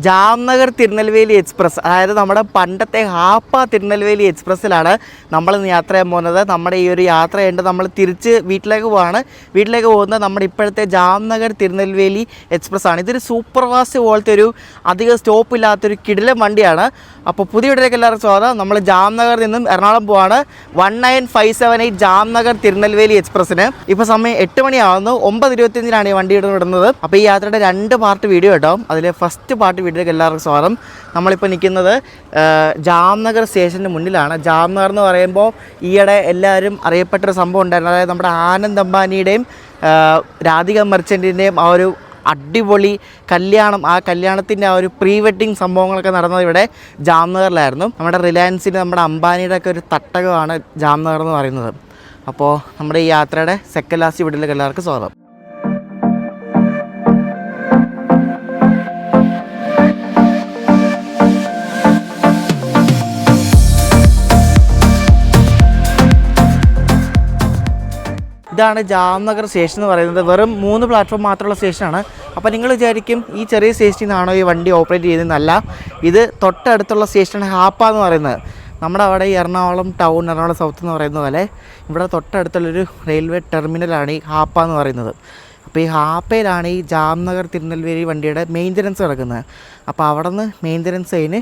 Jamnagar Tirunelveli express, അതായത് നമ്മുടെ പണ്ടത്തെ ഹാപ്പ തിരുനെൽവേലി എക്സ്പ്രസ്സിലാണ് നമ്മളിന്ന് യാത്ര ചെയ്യാൻ പോകുന്നത്. നമ്മുടെ ഈ ഒരു യാത്ര കഴിഞ്ഞിട്ട് നമ്മൾ തിരിച്ച് വീട്ടിലേക്ക് പോകുന്നത് നമ്മുടെ ഇപ്പോഴത്തെ ജാംനഗർ തിരുനെൽവേലി എക്സ്പ്രസ് ആണ്. ഇതൊരു സൂപ്പർ ഫാസ്റ്റ് പോലത്തെ ഒരു അധികം സ്റ്റോപ്പ് ഇല്ലാത്തൊരു കിടിലൻ വണ്ടിയാണ്. അപ്പോൾ പുതിയ വീട്ടിലേക്ക് എല്ലാവർക്കും സ്വാഗതം. നമ്മൾ ജാംനഗറിൽ നിന്നും എറണാകുളം പോവാണ് 19578 ജാംനഗർ തിരുനെൽവേലി എക്സ്പ്രസ്സിന്. ഇപ്പോൾ സമയം 8 മണിയാവുന്നു. 9:25 ഈ വണ്ടി വിടുന്നത്. അപ്പോൾ ഈ യാത്രയുടെ 2 പാർട്ട് വീഡിയോ ഉണ്ടാവും. അതിൽ ഫസ്റ്റ് പാർട്ട് വീഡിയോയിലേക്ക് എല്ലാവർക്കും സ്വാഗതം. നമ്മളിപ്പോൾ നിൽക്കുന്നത് ജാംനഗർ സ്റ്റേഷൻ്റെ മുന്നിലാണ്. ജാംനഗർ എന്ന് പറയുമ്പോൾ ഈയിടെ എല്ലാവരും അറിയപ്പെട്ടൊരു സംഭവം ഉണ്ടായിരുന്നു. അതായത് നമ്മുടെ ആനന്ദ് അംബാനിയുടെയും രാധിക മെർച്ചൻറ്റിൻ്റെയും ആ ഒരു അടിപൊളി കല്യാണം, ആ കല്യാണത്തിൻ്റെ ആ ഒരു പ്രീ വെഡ്ഡിങ് സംഭവങ്ങളൊക്കെ നടന്നത് ഇവിടെ ജാംനഗറിലായിരുന്നു. നമ്മുടെ റിലയൻസിൻ്റെ, നമ്മുടെ അംബാനിയുടെ ഒക്കെ ഒരു തട്ടകമാണ് ജാംനഗർ എന്ന് പറയുന്നത്. അപ്പോൾ നമ്മുടെ ഈ യാത്രയുടെ സെക്കൻഡ് ലാസ്റ്റ് വീഡിയോയിലേക്ക് എല്ലാവർക്കും സ്വാഗതം. ഇതാണ് ജാംനഗർ സ്റ്റേഷൻ എന്ന് പറയുന്നത്. വെറും 3 പ്ലാറ്റ്ഫോം മാത്രമുള്ള സ്റ്റേഷനാണ്. അപ്പോൾ നിങ്ങൾ വിചാരിക്കും ഈ ചെറിയ സ്റ്റേഷനിൽ നിന്നാണോ ഈ വണ്ടി ഓപ്പറേറ്റ് ചെയ്യുന്നതെന്നല്ല. ഇത് തൊട്ടടുത്തുള്ള സ്റ്റേഷനാണ് ഹാപ്പ എന്ന് പറയുന്നത്. നമ്മുടെ അവിടെ ഈ എറണാകുളം ടൗൺ, എറണാകുളം സൗത്ത് എന്ന് പറയുന്ന പോലെ ഇവിടെ തൊട്ടടുത്തുള്ളൊരു റെയിൽവേ ടെർമിനലാണ് ഈ ഹാപ്പ എന്ന് പറയുന്നത്. അപ്പോൾ ഈ ഹാപ്പയിലാണ് ഈ ജാംനഗർ തിരുനെൽവേലി വണ്ടിയുടെ മെയിൻ്റനൻസ് നടക്കുന്നത്. അപ്പോൾ അവിടെ നിന്ന് മെയിൻ്റനൻസ് കഴിഞ്ഞ്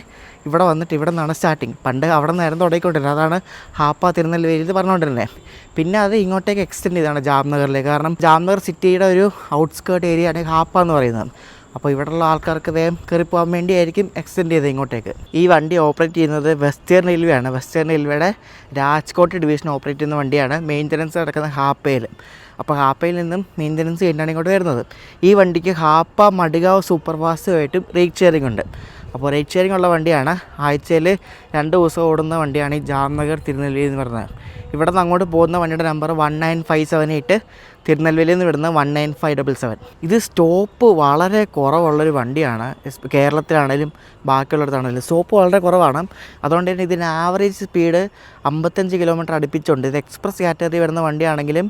ഇവിടെ വന്നിട്ട് ഇവിടെ നിന്നാണ് സ്റ്റാർട്ടിങ്. പണ്ട് അവിടെ നിന്നായിരുന്നു തുടങ്ങിക്കൊണ്ടിരുന്നത്. അതാണ് ഹാപ്പ തിരുനെൽവേലി എന്ന് പറഞ്ഞുകൊണ്ടിരുന്നത്. പിന്നെ അത് ഇങ്ങോട്ടേക്ക് എക്സ്റ്റെൻഡ് ചെയ്താണ് ജാംനഗറിലേക്ക്. കാരണം ജാംനഗർ സിറ്റിയുടെ ഒരു ഔട്ട്സ്കേർട്ട് ഏരിയ ആണ് ഹാപ്പ എന്ന് പറയുന്നത്. അപ്പോൾ ഇവിടെയുള്ള ആൾക്കാർക്ക് വേഗം കയറി പോകാൻ വേണ്ടിയായിരിക്കും എക്സ്റ്റെൻഡ് ചെയ്തത് ഇങ്ങോട്ടേക്ക്. ഈ വണ്ടി ഓപ്പറേറ്റ് ചെയ്യുന്നത് വെസ്റ്റേൺ റെയിൽവേ ആണ്. വെസ്റ്റേൺ റെയിൽവേയുടെ രാജ്കോട്ട് ഡിവിഷൻ ഓപ്പറേറ്റ് ചെയ്യുന്ന വണ്ടിയാണ്. മെയിൻ്റനൻസ് നടക്കുന്നത് ഹാപ്പയിൽ. അപ്പോൾ ഹാപ്പയിൽ നിന്നും മെയിൻ്റനൻസ് കഴിഞ്ഞാണ് ഇങ്ങോട്ട് വരുന്നത്. ഈ വണ്ടിക്ക് Hapa Madgaon super ഫാസ്റ്റുമായിട്ടും rate sharing ഉണ്ട്. അപ്പോൾ റേറ്റ് ഷെയറിംഗ് ഉള്ള വണ്ടിയാണ്. ആഴ്ചയിൽ 2 ദിവസം ഓടുന്ന വണ്ടിയാണ് ഈ ജാംനഗർ തിരുനെൽവേലി എന്ന് പറയുന്നത്. ഇവിടെ നിന്ന് അങ്ങോട്ട് പോകുന്ന വണ്ടിയുടെ നമ്പർ 19578, തിരുനെൽവേലിയിൽ നിന്ന് വിടുന്നത് 19577. ഇത് സ്റ്റോപ്പ് വളരെ കുറവുള്ളൊരു വണ്ടിയാണ്. കേരളത്തിലാണെങ്കിലും ബാക്കിയുള്ളിടത്താണെങ്കിലും സ്റ്റോപ്പ് വളരെ കുറവാണ്. അതുകൊണ്ട് തന്നെ ഇതിന് ആവറേജ് സ്പീഡ് 55 കിലോമീറ്റർ അടുപ്പിച്ചുണ്ട്. ഇത് എക്സ്പ്രസ് കാറ്റഗറി വരുന്ന വണ്ടിയാണെങ്കിലും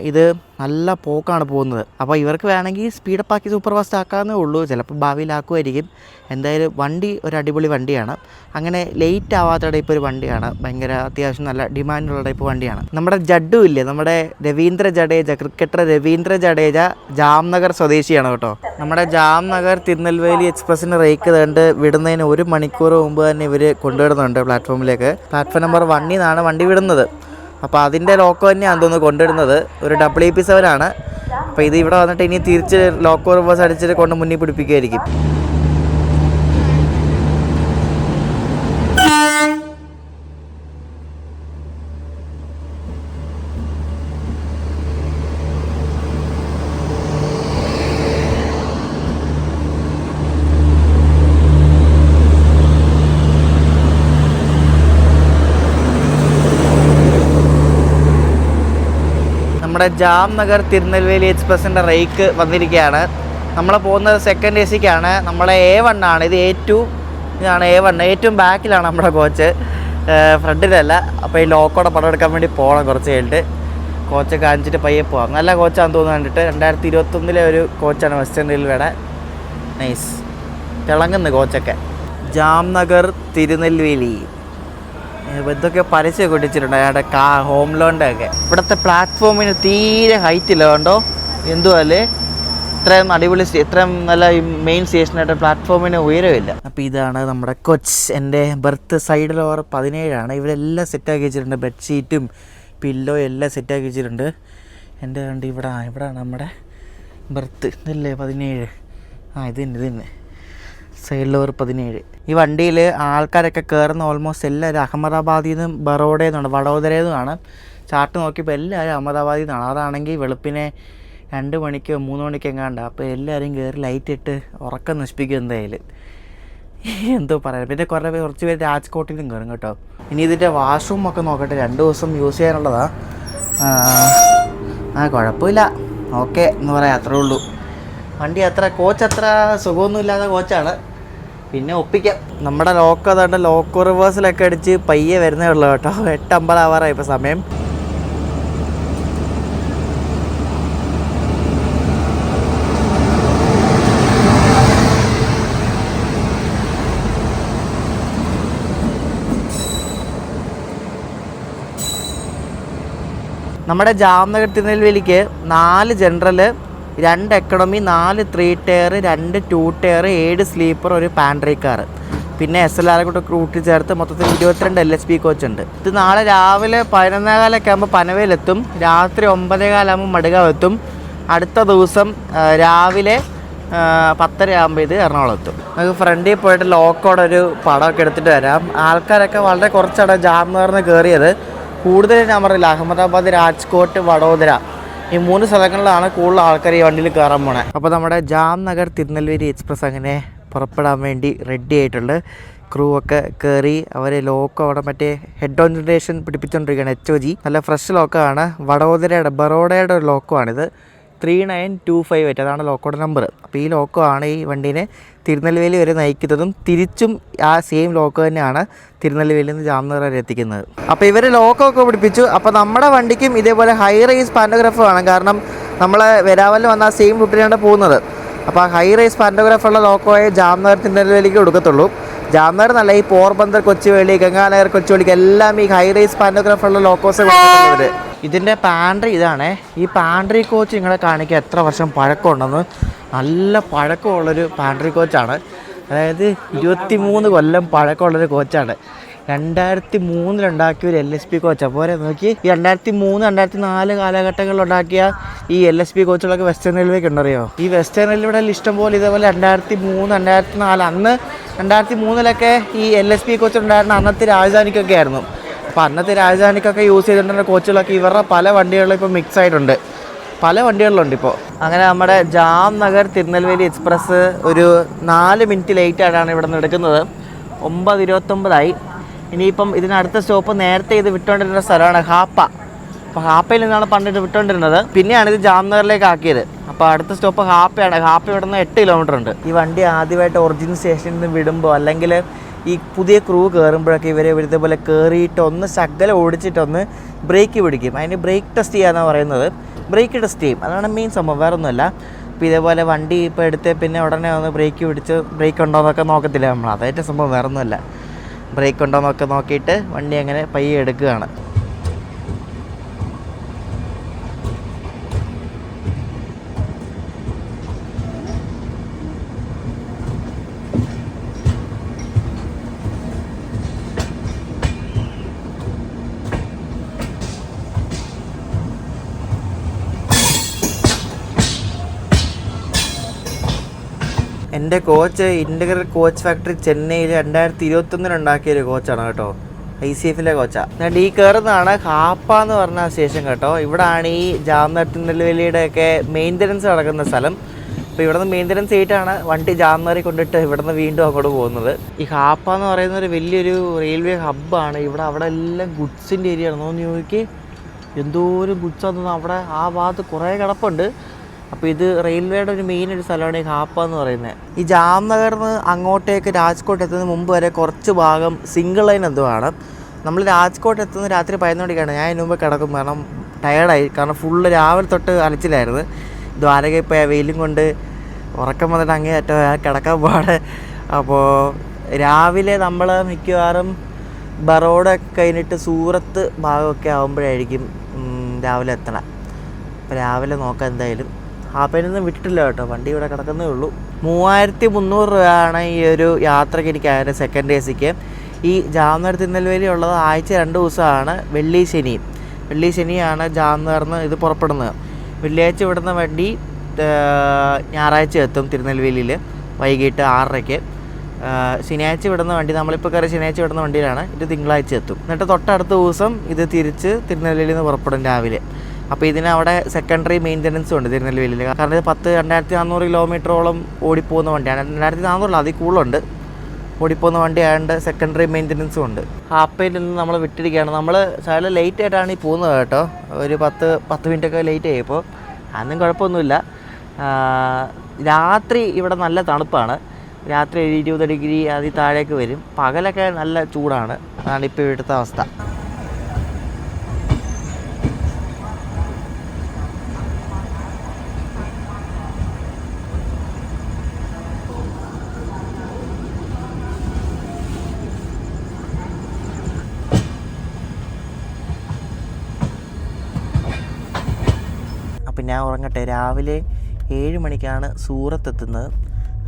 ഇത് നല്ല പോക്കാണ് പോകുന്നത്. അപ്പോൾ ഇവർക്ക് വേണമെങ്കിൽ സ്പീഡപ്പ് ആക്കി സൂപ്പർ ഫാസ്റ്റ് ആക്കാവുന്നേ ഉള്ളൂ. ചിലപ്പോൾ ഭാവിയിലാക്കുമായിരിക്കും. എന്തായാലും വണ്ടി ഒരു അടിപൊളി വണ്ടിയാണ്. അങ്ങനെ ലേറ്റ് ആവാത്ത ടൈപ്പ് ഒരു വണ്ടിയാണ്. ഭയങ്കര അത്യാവശ്യം നല്ല ഡിമാൻഡുള്ള ടൈപ്പ് വണ്ടിയാണ്. നമ്മുടെ ജഡ്ഡു ഇല്ലേ, നമ്മുടെ രവീന്ദ്ര ജഡേജ, ക്രിക്കറ്റർ രവീന്ദ്ര ജഡേജ ജാംനഗർ സ്വദേശിയാണ് കേട്ടോ. നമ്മുടെ ജാംനഗർ തിരുനെൽവേലി എക്സ്പ്രസ്സിന് റേക്ക് കണ്ട് വിടുന്നതിന് 1 മണിക്കൂർ മുമ്പ് തന്നെ ഇവർ കൊണ്ടുവിടുന്നുണ്ട് പ്ലാറ്റ്ഫോമിലേക്ക്. പ്ലാറ്റ്ഫോം നമ്പർ 1 നിന്നാണ് വണ്ടി വിടുന്നത്. അപ്പോൾ അതിൻ്റെ ലോക്കോ തന്നെയാണ് തോന്നുന്നു കൊണ്ടുവിടുന്നത്. ഒരു WP7 ആണ്. അപ്പോൾ ഇത് ഇവിടെ വന്നിട്ട് ഇനി തിരിച്ച് ലോക്കോ റിവേഴ്സ് അടിച്ചിട്ട് കൊണ്ട് മുന്നിൽ പിടിപ്പിക്കുമായിരിക്കും. നമ്മുടെ ജാംനഗർ തിരുനെൽവേലി എക്സ്പ്രസിൻ്റെ റേക്ക് വന്നിരിക്കുകയാണ്. നമ്മൾ പോകുന്നത് സെക്കൻഡ് AC-ക്കാണ്. നമ്മളെ A1 ആണ്. ഇത് A2 ഇതാണ് A1. ഏറ്റവും ബാക്കിലാണ് നമ്മുടെ കോച്ച്, ഫ്രണ്ടിലല്ല. അപ്പോൾ ഈ ലോക്കോടെ പടം എടുക്കാൻ വേണ്ടി പോകണം. കുറച്ച് കഴിഞ്ഞിട്ട് കോച്ച് കാണിച്ചിട്ട് പയ്യെ പോകാം. നല്ല കോച്ചാണെന്ന് തോന്നുന്നു കണ്ടിട്ട്. 2021 ഒരു കോച്ചാണ് വെസ്റ്റേൺ റെയിൽവേയുടെ. നൈസ്, തിളങ്ങുന്നു കോച്ചൊക്കെ. ജാംനഗർ തിരുനെൽവേലി ഇതൊക്കെ പരസ്യമൊക്കെ ഒട്ടിച്ചിട്ടുണ്ട് അയാളുടെ ഹോം ലോണിൻ്റെ ഒക്കെ. ഇവിടുത്തെ പ്ലാറ്റ്ഫോമിന് തീരെ ഹൈറ്റ് ഇല്ല. കണ്ടോ എന്തുവല്ലേ, ഇത്രയും അടിപൊളി ഇത്രയും നല്ല മെയിൻ സ്റ്റേഷനായിട്ട് പ്ലാറ്റ്ഫോമിന് ഉയരമില്ല. അപ്പോൾ ഇതാണ് നമ്മുടെ കൊച്ച്. എൻ്റെ ബർത്ത് സൈഡിൽ ഓവർ 17 ഇവരെല്ലാം സെറ്റാക്കി വെച്ചിട്ടുണ്ട്. ബെഡ്ഷീറ്റും പില്ലോ എല്ലാം സെറ്റാക്കി വെച്ചിട്ടുണ്ട്. എൻ്റെ കണ്ട് ഇവിടെയാണ് നമ്മുടെ ബർത്ത്. ഇതല്ലേ 17? ഇത് തന്നെ സൈഡിൽ ഓവർ 17. ഈ വണ്ടിയിൽ ആൾക്കാരൊക്കെ കയറുന്ന ഓൾമോസ്റ്റ് എല്ലാവരും അഹമ്മദാബാദിൽ നിന്നും ബറോഡയിൽ നിന്നാണ്, വഡോദരയിൽ നിന്നാണ്. ചാർട്ട് നോക്കിയപ്പോൾ എല്ലാവരും അഹമ്മദാബാദിൽ നിന്നാണ്. അതാണെങ്കിൽ വെളുപ്പിനെ 2 മണിക്കോ 3 മണിക്കോ എങ്ങാണ്ട്. അപ്പോൾ എല്ലാവരും കയറി ലൈറ്റ് ഇട്ട് ഉറക്കം നശിപ്പിക്കും എന്തായാലും. എന്തോ പറയാം. പിന്നെ കുറച്ച് പേര് രാജ്കോട്ടിലും കയറും കേട്ടോ. ഇനി ഇതിൻ്റെ വാഷ്റൂമൊക്കെ നോക്കട്ടെ. 2 ദിവസം യൂസ് ചെയ്യാനുള്ളതാണ്. കുഴപ്പമില്ല, ഓക്കെ എന്ന് പറയാം, അത്രേ ഉള്ളൂ. വണ്ടി കോച്ച് അത്ര സുഖമൊന്നുമില്ലാത്ത കോച്ചാണ്. പിന്നെ ഒപ്പിക്കാം. നമ്മുടെ ലോക്ക് അതാണ്ട് ലോക്കോ റിവേഴ്സിലൊക്കെ അടിച്ച് പയ്യെ വരുന്നേ ഉള്ളൂ കേട്ടോ. 8:50 ആവാറായി ഇപ്പോൾ സമയം. നമ്മുടെ ജാംനഗർ തിരുനെൽവേലിക്ക് 4 general, 2 economy, 4 3 tier, 2 2 tier, 7 sleeper, ഒരു പാൻട്രി കാർ, പിന്നെ SLR കൂടെ കൂട്ടി ചേർത്ത് മൊത്തത്തിൽ 22 LSP കോച്ച് ഉണ്ട്. ഇത് നാളെ രാവിലെ 11:15 ആകുമ്പോൾ പനവേലെത്തും, രാത്രി 9:15 ആകുമ്പോൾ മടുകാവെത്തും. അടുത്ത ദിവസം രാവിലെ 10:30 ആകുമ്പോൾ ഇത് എറണാകുളം എത്തും. നമുക്ക് ഫ്രണ്ടിൽ പോയിട്ട് ലോക്കോടെ ഒരു പടമൊക്കെ എടുത്തിട്ട് വരാം. ആൾക്കാരൊക്കെ വളരെ കുറച്ചാണ് ജാംനഗറിന് കയറിയത്. കൂടുതൽ ഞാൻ പറഞ്ഞില്ല, അഹമ്മദാബാദ്, രാജ്കോട്ട്, വഡോദര ഈ 3 സ്ഥലങ്ങളിലാണ് കൂടുതൽ ആൾക്കാർ ഈ വണ്ടിയിൽ കയറാൻ പോണേ. അപ്പോൾ നമ്മുടെ ജാംനഗർ തിരുനെൽവേലി എക്സ്പ്രസ് അങ്ങനെ പുറപ്പെടാൻ വേണ്ടി റെഡി ആയിട്ടുണ്ട്. ക്രൂ ഒക്കെ കയറി അവർ ലോക്കോ അവിടെ മറ്റേ ഹെഡ് ഓൺ ജനറേഷൻ പിടിപ്പിച്ചുകൊണ്ടിരിക്കുകയാണ്. HOG നല്ല ഫ്രഷ് ലോക്കമാണ്. ബറോഡയുടെ ഒരു ലോക്കോ ആണിത്. 3925 അതാണ് ലോക്കോയുടെ നമ്പർ. അപ്പോൾ ഈ ലോക്കോ ആണ് ഈ വണ്ടീനെ തിരുനെൽവേലി വരെ നയിക്കുന്നതും തിരിച്ചും ആ സെയിം ലോക്കോ തന്നെയാണ് തിരുനെൽവേലിയിൽ നിന്ന് ജാംനഗർ വരെ എത്തിക്കുന്നത്. അപ്പോൾ ഇവർ ലോക്കോ ഒക്കെ പിടിപ്പിച്ചു. അപ്പോൾ നമ്മുടെ വണ്ടിക്കും ഇതേപോലെ ഹൈ റേസ് പാൻറ്റോഗ്രാഫ് വേണം. കാരണം നമ്മൾ വെരാവലിൽ വന്ന ആ സെയിം റൂട്ടിലാണ് പോകുന്നത്. അപ്പോൾ ഹൈ റേസ് പാൻറ്റോഗ്രാഫ് ഉള്ള ലോക്കോയെ ജാംനഗർ തിരുനെൽവേലിക്ക് കൊടുക്കത്തുള്ളൂ. ജാംനഗർ നല്ല ഈ പോർബന്ദർ, കൊച്ചുവേളി, ഗംഗാനഗർ, കൊച്ചുവേളിക്ക് എല്ലാം ഈ ഹൈ റേസ് പാൻറ്റോഗ്രാഫ് ഉള്ള ലോക്കോസ് കൊടുക്കുന്നുള്ളവർ. ഇതിൻ്റെ പാൻട്രി ഇതാണ്. ഈ പാൻട്രി കോച്ച് നിങ്ങളെ കാണിക്കുക എത്ര വർഷം പഴക്കമുണ്ടെന്ന്. നല്ല പഴക്കമുള്ളൊരു പാൻട്രി കോച്ചാണ്. അതായത് 23 കൊല്ലം പഴക്കമുള്ളൊരു കോച്ചാണ്. 2003 ഉണ്ടാക്കിയ ഒരു LSP കോച്ചാണ്. പോരെ നോക്കി, ഈ 2003, 2004 കാലഘട്ടങ്ങളിൽ ഉണ്ടാക്കിയ ഈ LSP കോച്ചുകളൊക്കെ വെസ്റ്റേൺ റെയിൽവേക്ക് ഉണ്ടറിയോ? ഈ വെസ്റ്റേൺ റെയിൽവേയുടെ ഇഷ്ടം പോലെ ഇതേപോലെ 2003, 2004 അന്ന് 2003 ഈ LSP കോച്ച് ഉണ്ടായിരുന്ന അന്നത്തെ രാജധാനിക്കൊക്കെ ആയിരുന്നു. അപ്പോൾ അന്നത്തെ രാജധാനിക്കൊക്കെ യൂസ് ചെയ്തിട്ടുള്ള കോച്ചുകളൊക്കെ ഇവരുടെ പല വണ്ടികളിലും ഇപ്പോൾ മിക്സ് ആയിട്ടുണ്ട്. പല വണ്ടികളിലുണ്ട് ഇപ്പോൾ. അങ്ങനെ നമ്മുടെ ജാംനഗർ തിരുനെൽവേലി എക്സ്പ്രസ് ഒരു 4 മിനിറ്റ് ലേറ്റായിട്ടാണ് ഇവിടെ നിന്ന് എടുക്കുന്നത്. 9:29 ഇനിയിപ്പം ഇതിനടുത്ത സ്റ്റോപ്പ് നേരത്തെ ഇത് വിട്ടുകൊണ്ടിരുന്ന സ്ഥലമാണ് ഹാപ്പ. അപ്പോൾ ഹാപ്പയിൽ നിന്നാണ് പണ്ടിട്ട് വിട്ടുകൊണ്ടിരുന്നത്. പിന്നെയാണ് ഇത് ജാംനഗറിലേക്ക് ആക്കിയത്. അപ്പോൾ അടുത്ത സ്റ്റോപ്പ് ഹാപ്പയാണ്. ഹാപ്പ ഇവിടെ നിന്ന് 8 കിലോമീറ്റർ ഉണ്ട്. ഈ വണ്ടി ആദ്യമായിട്ട് ഒറിജിനൽ സ്റ്റേഷനിൽ നിന്ന് വിടുമ്പോൾ അല്ലെങ്കിൽ ഈ പുതിയ ക്രൂ കയറുമ്പോഴൊക്കെ ഇതേപോലെ കയറിയിട്ട് ഒന്ന് ശകലം ഓടിച്ചിട്ടൊന്ന് ബ്രേക്ക് പിടിക്കും. അതിന് ബ്രേക്ക് ടെസ്റ്റ് ചെയ്യാന്നാണ് പറയുന്നത്. ബ്രേക്ക് ടെസ്റ്റ് ചെയ്യും, അതാണ് മെയിൻ സംഭവം, വേറെ ഒന്നുമല്ല. അപ്പോൾ ഇതേപോലെ വണ്ടി ഇപ്പോൾ എടുത്ത് പിന്നെ ഉടനെ ഒന്ന് ബ്രേക്ക് പിടിച്ച് ബ്രേക്ക് ഉണ്ടോ എന്നൊക്കെ നോക്കത്തില്ല നമ്മൾ. അതായിട്ട് സംഭവം വേറെ ഒന്നുമല്ല. ബ്രേക്ക് ഉണ്ടോ എന്നൊക്കെ നോക്കിയിട്ട് വണ്ടി അങ്ങനെ പയ്യെ എടുക്കുകയാണ്. എൻ്റെ കോച്ച് ഇൻ്റഗ്രൽ കോച്ച് ഫാക്ടറി ചെന്നൈയിൽ 2021 ഉണ്ടാക്കിയൊരു കോച്ചാണ് കേട്ടോ. ICFലെ കോച്ചാണ്. ഞാൻ ഈ കയറുന്നതാണ് ഹാപ്പ എന്ന് പറഞ്ഞ സ്റ്റേഷൻ കേട്ടോ. ഇവിടാണ് ഈ ജാംനഗർ തിരുനെൽവേലിയുടെയൊക്കെ മെയിൻ്റനൻസ് നടക്കുന്ന സ്ഥലം. അപ്പോൾ ഇവിടുന്ന് മെയിൻ്റനൻസ് ചെയ്തിട്ടാണ് വണ്ടി ജാംനഗറിൽ കൊണ്ടിട്ട് ഇവിടുന്ന് വീണ്ടും അങ്ങോട്ട് പോകുന്നത്. ഈ ഹാപ്പ എന്ന് പറയുന്ന ഒരു വലിയൊരു റെയിൽവേ ഹബ്ബാണ്. അവിടെ എല്ലാം ഗുഡ്സിൻ്റെ ഏരിയ ആണ്. നോക്കി നോക്കി എന്തോരം ഗുഡ്സാന്ന് അവിടെ ആ ഭാഗത്ത് കുറേ കിടപ്പുണ്ട്. അപ്പോൾ ഇത് റെയിൽവേയുടെ ഒരു മെയിൻ ഒരു സ്ഥലമാണ് ഈ ഹാപ്പ എന്ന് പറയുന്നത്. ഈ ജാംനഗറിന് അങ്ങോട്ടേക്ക് രാജ്കോട്ട് എത്തുന്നതിന് മുമ്പ് വരെ കുറച്ച് ഭാഗം സിംഗിൾ ലൈൻ എന്തുവാണ്. നമ്മൾ രാജ്കോട്ട് എത്തുന്നത് രാത്രി 11 മണിക്കാണ്. ഞാൻ ഇതിന് മുമ്പ് കിടക്കും, കാരണം ടയേർഡായി. കാരണം ഫുള്ള് രാവിലെ തൊട്ട് അലച്ചിലായിരുന്നു. ദ്വാരകയിൽ പോയ വെയിലും കൊണ്ട് ഉറക്കം വന്നിട്ട് അങ്ങേയറ്റം കിടക്കാൻ പാടെ. അപ്പോൾ രാവിലെ നമ്മൾ മിക്കവാറും ബറോഡ കഴിഞ്ഞിട്ട് സൂറത്ത് ഭാഗമൊക്കെ ആകുമ്പോഴായിരിക്കും രാവിലെ എത്തണം. അപ്പോൾ രാവിലെ നോക്കാം എന്തായാലും. ഹാപ്പയിൽ നിന്ന് വിട്ടിട്ടില്ല കേട്ടോ, വണ്ടി ഇവിടെ കിടക്കുന്നേ ഉള്ളൂ. 3300 രൂപയാണ് ഈ ഒരു യാത്രയ്ക്ക് എനിക്കായത് സെക്കൻഡ് AC-ക്ക്. ഈ ജാംനഗർ തിരുനെൽവേലി ഉള്ളത് ആഴ്ച 2 ദിവസമാണ്, വെള്ളി ശനിയാണ് ജാംനഗറിന് ഇത് പുറപ്പെടുന്നത്. വെള്ളിയാഴ്ച വിടുന്ന വണ്ടി ഞായറാഴ്ച എത്തും തിരുനെൽവേലിയിൽ വൈകിട്ട് 6:30. ശനിയാഴ്ച വിടുന്ന വണ്ടി, നമ്മളിപ്പോൾ കയറി ശനിയാഴ്ച വിടുന്ന വണ്ടിയിലാണ്, ഇത് തിങ്കളാഴ്ച എത്തും. എന്നിട്ട് തൊട്ടടുത്ത ദിവസം ഇത് തിരിച്ച് തിരുനെൽവേലിയിൽ നിന്ന് പുറപ്പെടും രാവിലെ. അപ്പോൾ ഇതിനവിടെ സെക്കൻഡറി മെയിൻ്റനൻസും ഉണ്ട് തിരുനെൽവേലിയിൽ. കാരണം ഇത് 2400 കിലോമീറ്ററോളം ഓടിപ്പോകുന്ന വണ്ടിയാണ്. 2400 അതിൽ കൂടുതലുണ്ട് ഓടിപ്പോകുന്ന വണ്ടി ആയതുകൊണ്ട് സെക്കൻഡറി മെയിൻ്റനൻസും ഉണ്ട്. ഹാപ്പയിൽ നിന്ന് നമ്മൾ വിട്ടിരിക്കുകയാണ്. നമ്മൾ ശകലം ലേറ്റ് ആയിട്ടാണ് ഈ പോകുന്നത് കേട്ടോ. ഒരു 10 മിനിറ്റൊക്കെ ലേറ്റ് ആയിപ്പോൾ. അതൊന്നും കുഴപ്പമൊന്നുമില്ല. രാത്രി ഇവിടെ നല്ല തണുപ്പാണ്. രാത്രി 20 ഡിഗ്രി അതിൽ താഴേക്ക് വരും. പകലൊക്കെ നല്ല ചൂടാണ്. അതാണ് ഇപ്പോൾ ഇവിടുത്തെ അവസ്ഥ. അപ്പം ഞാൻ ഉറങ്ങട്ടെ. രാവിലെ 7 മണിക്കാണ് സൂറത്ത് എത്തുന്നത്.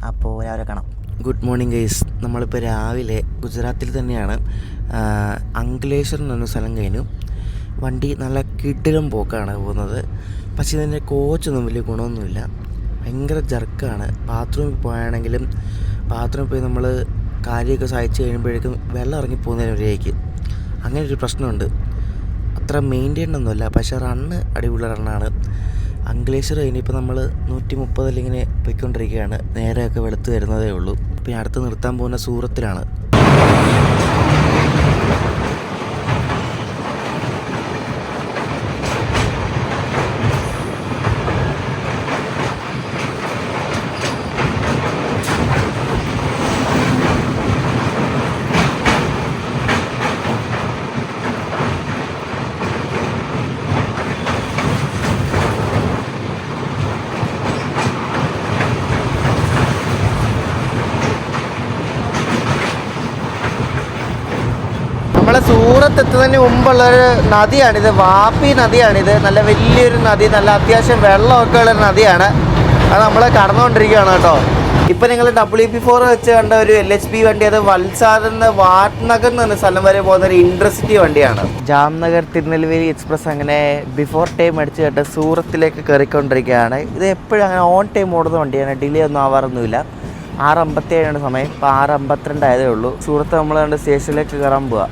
അപ്പോൾ രാവിലെ കാണാം. Good morning guys. നമ്മളിപ്പോൾ രാവിലെ ഗുജറാത്തിൽ തന്നെയാണ്. അങ്കലേശ്വർ എന്നൊരു സ്ഥലം കഴിഞ്ഞു. വണ്ടി നല്ല കിടിലം പോക്കാണ് പോകുന്നത്. പക്ഷേ ഇതിൻ്റെ കോച്ചൊന്നും വലിയ ഗുണമൊന്നുമില്ല. ഭയങ്കര ജർക്കാണ്. ബാത്റൂമിൽ പോയാണെങ്കിലും ബാത്റൂമിൽ പോയി നമ്മൾ കാര്യമൊക്കെ സഹിച്ച് കഴിയുമ്പോഴേക്കും വെള്ളം ഇറങ്ങി പോകുന്നതിനൊരേക്ക് അങ്ങനെ ഒരു പ്രശ്നമുണ്ട്. അത്ര മെയിൻറ്റെയിൻ ഒന്നുമില്ല. പക്ഷേ റണ്ണ് അടിപൊളി റണ്ണാണ്. അങ്കലേശ്വർ കഴിഞ്ഞിപ്പോൾ നമ്മൾ 130 ഇങ്ങനെ പോയിക്കൊണ്ടിരിക്കുകയാണ്. നേരെയൊക്കെ വെളുത്ത് വരുന്നതേ ഉള്ളൂ. പിന്നെ അടുത്ത് നിർത്താൻ പോകുന്ന സൂറത്തിലാണ്. നമ്മളെ സൂറത്ത് എത്തുന്നതിന് മുമ്പുള്ളൊരു നദിയാണിത്. വാപ്പി നദിയാണിത്. നല്ല വലിയൊരു നദി, നല്ല അത്യാവശ്യം വെള്ളമൊക്കെ ഉള്ളൊരു നദിയാണ്. അത് നമ്മൾ കടന്നുകൊണ്ടിരിക്കുകയാണ് കേട്ടോ. ഇപ്പം നിങ്ങൾ WP4 വെച്ച് കണ്ട ഒരു LHP വണ്ടി, അത് വൽസാദിൽ നിന്ന് വാട്നഗർ എന്ന് പറഞ്ഞ സ്ഥലം വരെ പോകുന്ന ഒരു ഇൻട്രസിറ്റി വണ്ടിയാണ്. ജാംനഗർ തിരുനെൽവേലി എക്സ്പ്രസ് അങ്ങനെ ബിഫോർ ടൈം അടിച്ച് കേട്ട് സൂറത്തിലേക്ക് കയറിക്കൊണ്ടിരിക്കുകയാണ്. ഇത് എപ്പോഴും അങ്ങനെ ഓൺ ടൈം ഓടുന്ന വണ്ടിയാണ്. ഡിലേ ഒന്നും ആവാറൊന്നുമില്ല. 6:57 സമയം. ഇപ്പോൾ 6:52 ആയതേ ഉള്ളൂ. സൂറത്ത് നമ്മൾ കണ്ട് സ്റ്റേഷനിലേക്ക് കയറാൻ പോവാ.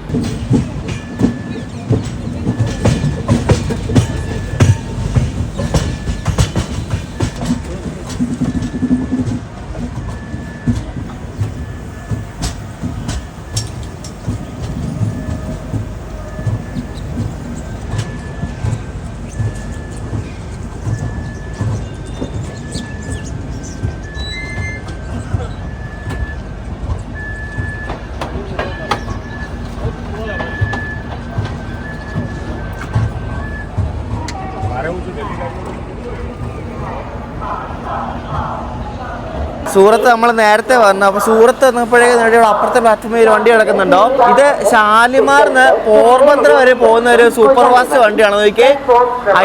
സൂറത്ത് നമ്മൾ നേരത്തെ വന്നു. അപ്പോൾ സൂറത്ത് വന്നപ്പോഴേക്കും ഇവിടെ അപ്പുറത്തെ പ്ലാറ്റ്ഫോമിൽ ഒരു വണ്ടി കിടക്കുന്നുണ്ടോ. ഇത് ഷാലിമാർന്ന് പോർബന്ദർ വരെ പോകുന്ന ഒരു സൂപ്പർ ഫാസ്റ്റ് വണ്ടിയാണ്. നോക്കിയേ,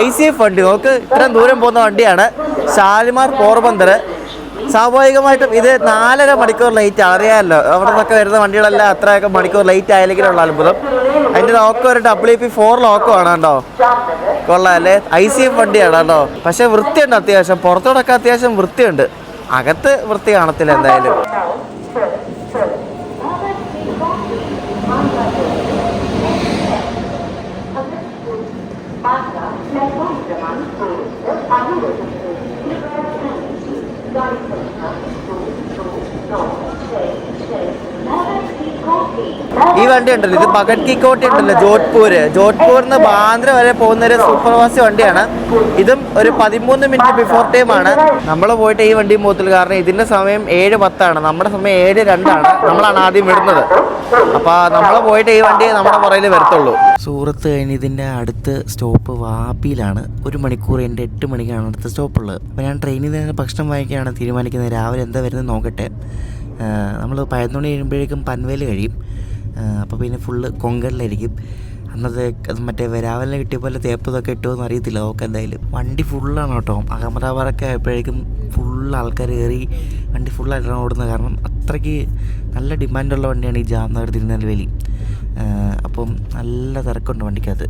ICF വണ്ടി. നോക്ക്, ഇത്രയും ദൂരം പോകുന്ന വണ്ടിയാണ് ഷാലിമാർ പോർബന്ദർ. സ്വാഭാവികമായിട്ടും ഇത് 4.5 മണിക്കൂർ ലേറ്റ്. അറിയാമല്ലോ, അവിടെ നിന്നൊക്കെ വരുന്ന വണ്ടികളെല്ലാം അത്രയൊക്കെ മണിക്കൂർ ലേറ്റ് ആയില്ലെങ്കിലുള്ള അത്ഭുതം. അതിൻ്റെ ലോക്കോ ഒരു WP4 ലോക്കോ ആണ് കേട്ടോ. കൊള്ളാമല്ലേ, ICF വണ്ടിയാണ് കേട്ടോ. പക്ഷേ വൃത്തിയുണ്ട് അത്യാവശ്യം. പുറത്തോടൊക്കെ അത്യാവശ്യം വൃത്തിയുണ്ട്. അകത്ത് വൃത്തി കാണത്തില്ല എന്തായാലും. ഈ വണ്ടി ഉണ്ടല്ലോ, ഇത് ഭഗത് കി കോട്ടി ഉണ്ടല്ലോ, ജോധ്പൂരിന്ന് ബാന്ദ്ര വരെ പോകുന്ന ഒരു സൂപ്പർ ഫാസ്റ്റ് വണ്ടിയാണ്. ഇതും ഒരു 13 മിനിറ്റ് ബിഫോർ ടൈം ആണ്. നമ്മൾ പോയിട്ട് ഈ വണ്ടിയും പോകത്തില്ല. കാരണം ഇതിന്റെ സമയം 7:10 നമ്മുടെ സമയം 7:02 നമ്മളാണ് ആദ്യം വിടുന്നത്. അപ്പോൾ നമ്മൾ പോയിട്ട് ഈ വണ്ടി നമ്മുടെ പുറയിൽ വരത്തുള്ളൂ. സൂറത്ത് കഴിഞ്ഞ് ഇതിൻ്റെ അടുത്ത സ്റ്റോപ്പ് വാപ്പിയിലാണ്. 1 മണിക്കൂർ എൻ്റെ 8 മണിക്കാണ് അടുത്ത സ്റ്റോപ്പുള്ളത്. അപ്പോൾ ഞാൻ ട്രെയിനിൽ നിന്ന് ഭക്ഷണം വാങ്ങിക്കാണ് തീരുമാനിക്കുന്നത്. രാവിലെ എന്താ വരുന്നത് നോക്കട്ടെ. നമ്മൾ 11 മണി കഴിയുമ്പോഴേക്കും പൻവേൽ കഴിയും. അപ്പോൾ പിന്നെ ഫുള്ള് കൊങ്കണിലായിരിക്കും. അന്നത്തെ മറ്റേ രാവിലെ കിട്ടിയ പോലെ തേപ്പതൊക്കെ ഇട്ടുമെന്ന് അറിയത്തില്ല. നോക്കാം എന്തായാലും. വണ്ടി ഫുള്ളാണ് കേട്ടോ. അഹമ്മദാബാദൊക്കെ ആയപ്പോഴേക്കും ഫുൾ ആൾക്കാർ കയറി വണ്ടി ഫുള്ളായിട്ടാണ് ഓടുന്നത്. കാരണം അത്രയ്ക്ക് നല്ല ഡിമാൻഡുള്ള വണ്ടിയാണ് ഈ ജാംനഗർ തിരുനെൽവേലി. അപ്പം നല്ല തിരക്കുണ്ട് വണ്ടിക്കകത്ത്.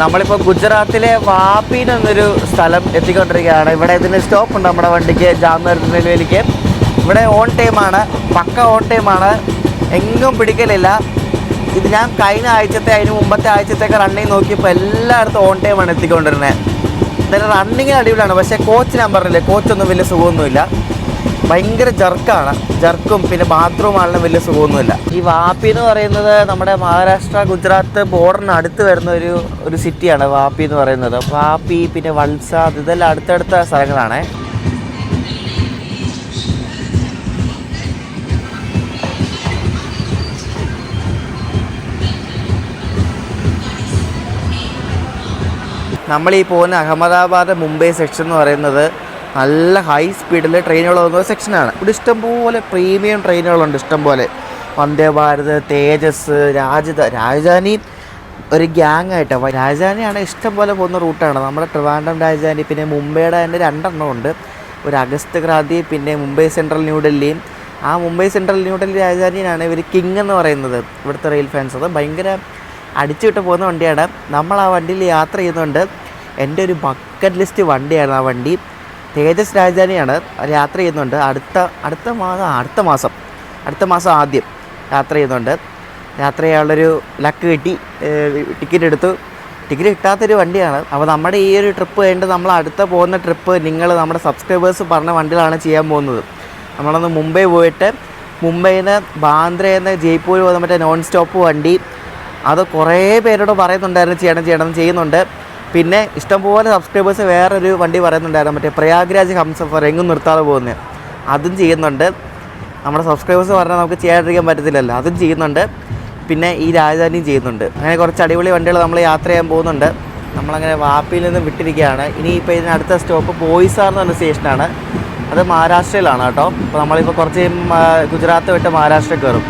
നമ്മളിപ്പോൾ ഗുജറാത്തിലെ വാപ്പി എന്നൊരു സ്ഥലം എത്തിക്കൊണ്ടിരിക്കുകയാണ്. ഇവിടെ ഇതിന് സ്റ്റോപ്പ് ഉണ്ട് നമ്മുടെ വണ്ടിക്ക്, ജാംനഗർ തിരുനെൽവേലിക്ക്. ഇവിടെ ഓൺ ടൈമാണ്, പക്ക ഓൺ ടൈമാണ്, എങ്ങും പിടിക്കലില്ല. ഇത് ഞാൻ കഴിഞ്ഞ ആഴ്ചത്തെ അതിന് മുമ്പത്തെ ആഴ്ചത്തെയൊക്കെ റണ്ണിങ് നോക്കിയപ്പോൾ എല്ലായിടത്തും ഓൺ ടൈമാണ് എത്തിക്കൊണ്ടിരുന്നത്. എന്തായാലും റണ്ണിങ്ങിന് അടിപൊളിയാണ്. പക്ഷേ കോച്ച് ഞാൻ പറഞ്ഞില്ലേ, കോച്ചൊന്നും വലിയ സുഖമൊന്നുമില്ല. ഭയങ്കര ജർക്കും പിന്നെ ബാത്റൂം ആണെങ്കിലും വലിയ സുഖമൊന്നുമില്ല. ഈ വാപ്പി എന്ന് പറയുന്നത് നമ്മുടെ മഹാരാഷ്ട്ര ഗുജറാത്ത് ബോർഡറിന് അടുത്ത് വരുന്ന ഒരു സിറ്റിയാണ് വാപ്പി എന്ന് പറയുന്നത്. വാപ്പി പിന്നെ വൽസാദ് ഇതെല്ലാം അടുത്തടുത്ത സ്ഥലങ്ങളാണ്. നമ്മളീ പോകുന്ന അഹമ്മദാബാദ് മുംബൈ സെക്ഷൻ എന്ന് പറയുന്നത് നല്ല ഹൈ സ്പീഡിൽ ട്രെയിനുകൾ പോകുന്ന സെക്ഷനാണ്. ഇവിടെ ഇഷ്ടംപോലെ പ്രീമിയം ട്രെയിനുകളുണ്ട്, ഇഷ്ടംപോലെ. വന്ദേ ഭാരത്, തേജസ്, രാജധാനി ഒരു ഗ്യാങ് ആയിട്ടാണ്. രാജധാനിയാണ് ഇഷ്ടംപോലെ പോകുന്ന റൂട്ടാണ്. നമ്മുടെ ട്രിവാൻഡ്രം രാജധാനി, പിന്നെ മുംബൈയുടെ തന്നെ 2 ഉണ്ട്. ഒരു അഗസ്റ്റ് ക്രാന്തി, പിന്നെ മുംബൈ സെൻട്രൽ ന്യൂഡൽഹിയും. ആ മുംബൈ സെൻട്രൽ ന്യൂഡൽഹി രാജധാനിയാണ് ഇവർ കിങ് എന്ന് പറയുന്നത്, ഇവിടുത്തെ റെയിൽ ഫാൻസ്. അത് ഭയങ്കര അടിച്ചു വിട്ട് പോകുന്ന വണ്ടിയാണ്. നമ്മൾ ആ വണ്ടിയിൽ യാത്ര ചെയ്യുന്നുണ്ട്. എൻ്റെ ഒരു ബക്കറ്റ് ലിസ്റ്റ് വണ്ടിയാണ് ആ വണ്ടി. തേജസ് രാജധാനിയാണ്, യാത്ര ചെയ്യുന്നുണ്ട്. അടുത്ത മാസം ആദ്യം യാത്ര ചെയ്യുന്നുണ്ട്. യാത്ര ചെയ്യാനുള്ളൊരു ലക്ക് കിട്ടി, ടിക്കറ്റ് എടുത്തു. ടിക്കറ്റ് കിട്ടാത്തൊരു വണ്ടിയാണ്. അപ്പോൾ നമ്മുടെ ഈ ഒരു ട്രിപ്പ് കഴിഞ്ഞിട്ട് നമ്മൾ അടുത്ത പോകുന്ന ട്രിപ്പ് നമ്മുടെ സബ്സ്ക്രൈബേഴ്സ് പറഞ്ഞ വണ്ടിയിലാണ് ചെയ്യാൻ പോകുന്നത്. നമ്മളൊന്ന് മുംബൈ പോയിട്ട്, മുംബൈയിൽ നിന്ന് ബാന്ദ്രയിൽ നിന്ന് ജയ്പൂർ പോകുന്ന മറ്റേ നോൺ സ്റ്റോപ്പ് വണ്ടി, അത് കുറേ പേരോട് പറയുന്നുണ്ടായിരുന്നു ചെയ്യണം ചെയ്യുന്നുണ്ട്. പിന്നെ ഇഷ്ടംപോലെ സബ്സ്ക്രൈബേഴ്സ് വേറൊരു വണ്ടി പറയുന്നുണ്ടായിരുന്നു, മറ്റേ പ്രയാഗ്രാജ് ഹംസഫർ, എങ്ങും നിർത്താതെ പോകുന്നത്, അതും ചെയ്യുന്നുണ്ട്. നമ്മുടെ സബ്സ്ക്രൈബേഴ്സ് പറഞ്ഞാൽ നമുക്ക് ചെയ്യാതിരിക്കാൻ പറ്റത്തില്ലല്ലോ, അതും ചെയ്യുന്നുണ്ട്. പിന്നെ ഈ രാജധാനിയും ചെയ്യുന്നുണ്ട്. അങ്ങനെ കുറച്ച് അടിപൊളി വണ്ടികൾ നമ്മൾ യാത്ര ചെയ്യാൻ പോകുന്നുണ്ട്. നമ്മളങ്ങനെ വാപ്പിയിൽ നിന്ന് വിട്ടിരിക്കുകയാണ്. ഇനിയിപ്പോൾ ഇതിനടുത്ത സ്റ്റോപ്പ് ബോയ്സാർ എന്ന് പറഞ്ഞ സ്റ്റേഷനാണ്. അത് മഹാരാഷ്ട്രയിലാണ് കേട്ടോ. അപ്പോൾ നമ്മളിപ്പോൾ കുറച്ച് ഗുജറാത്ത് വിട്ട് മഹാരാഷ്ട്ര കയറും.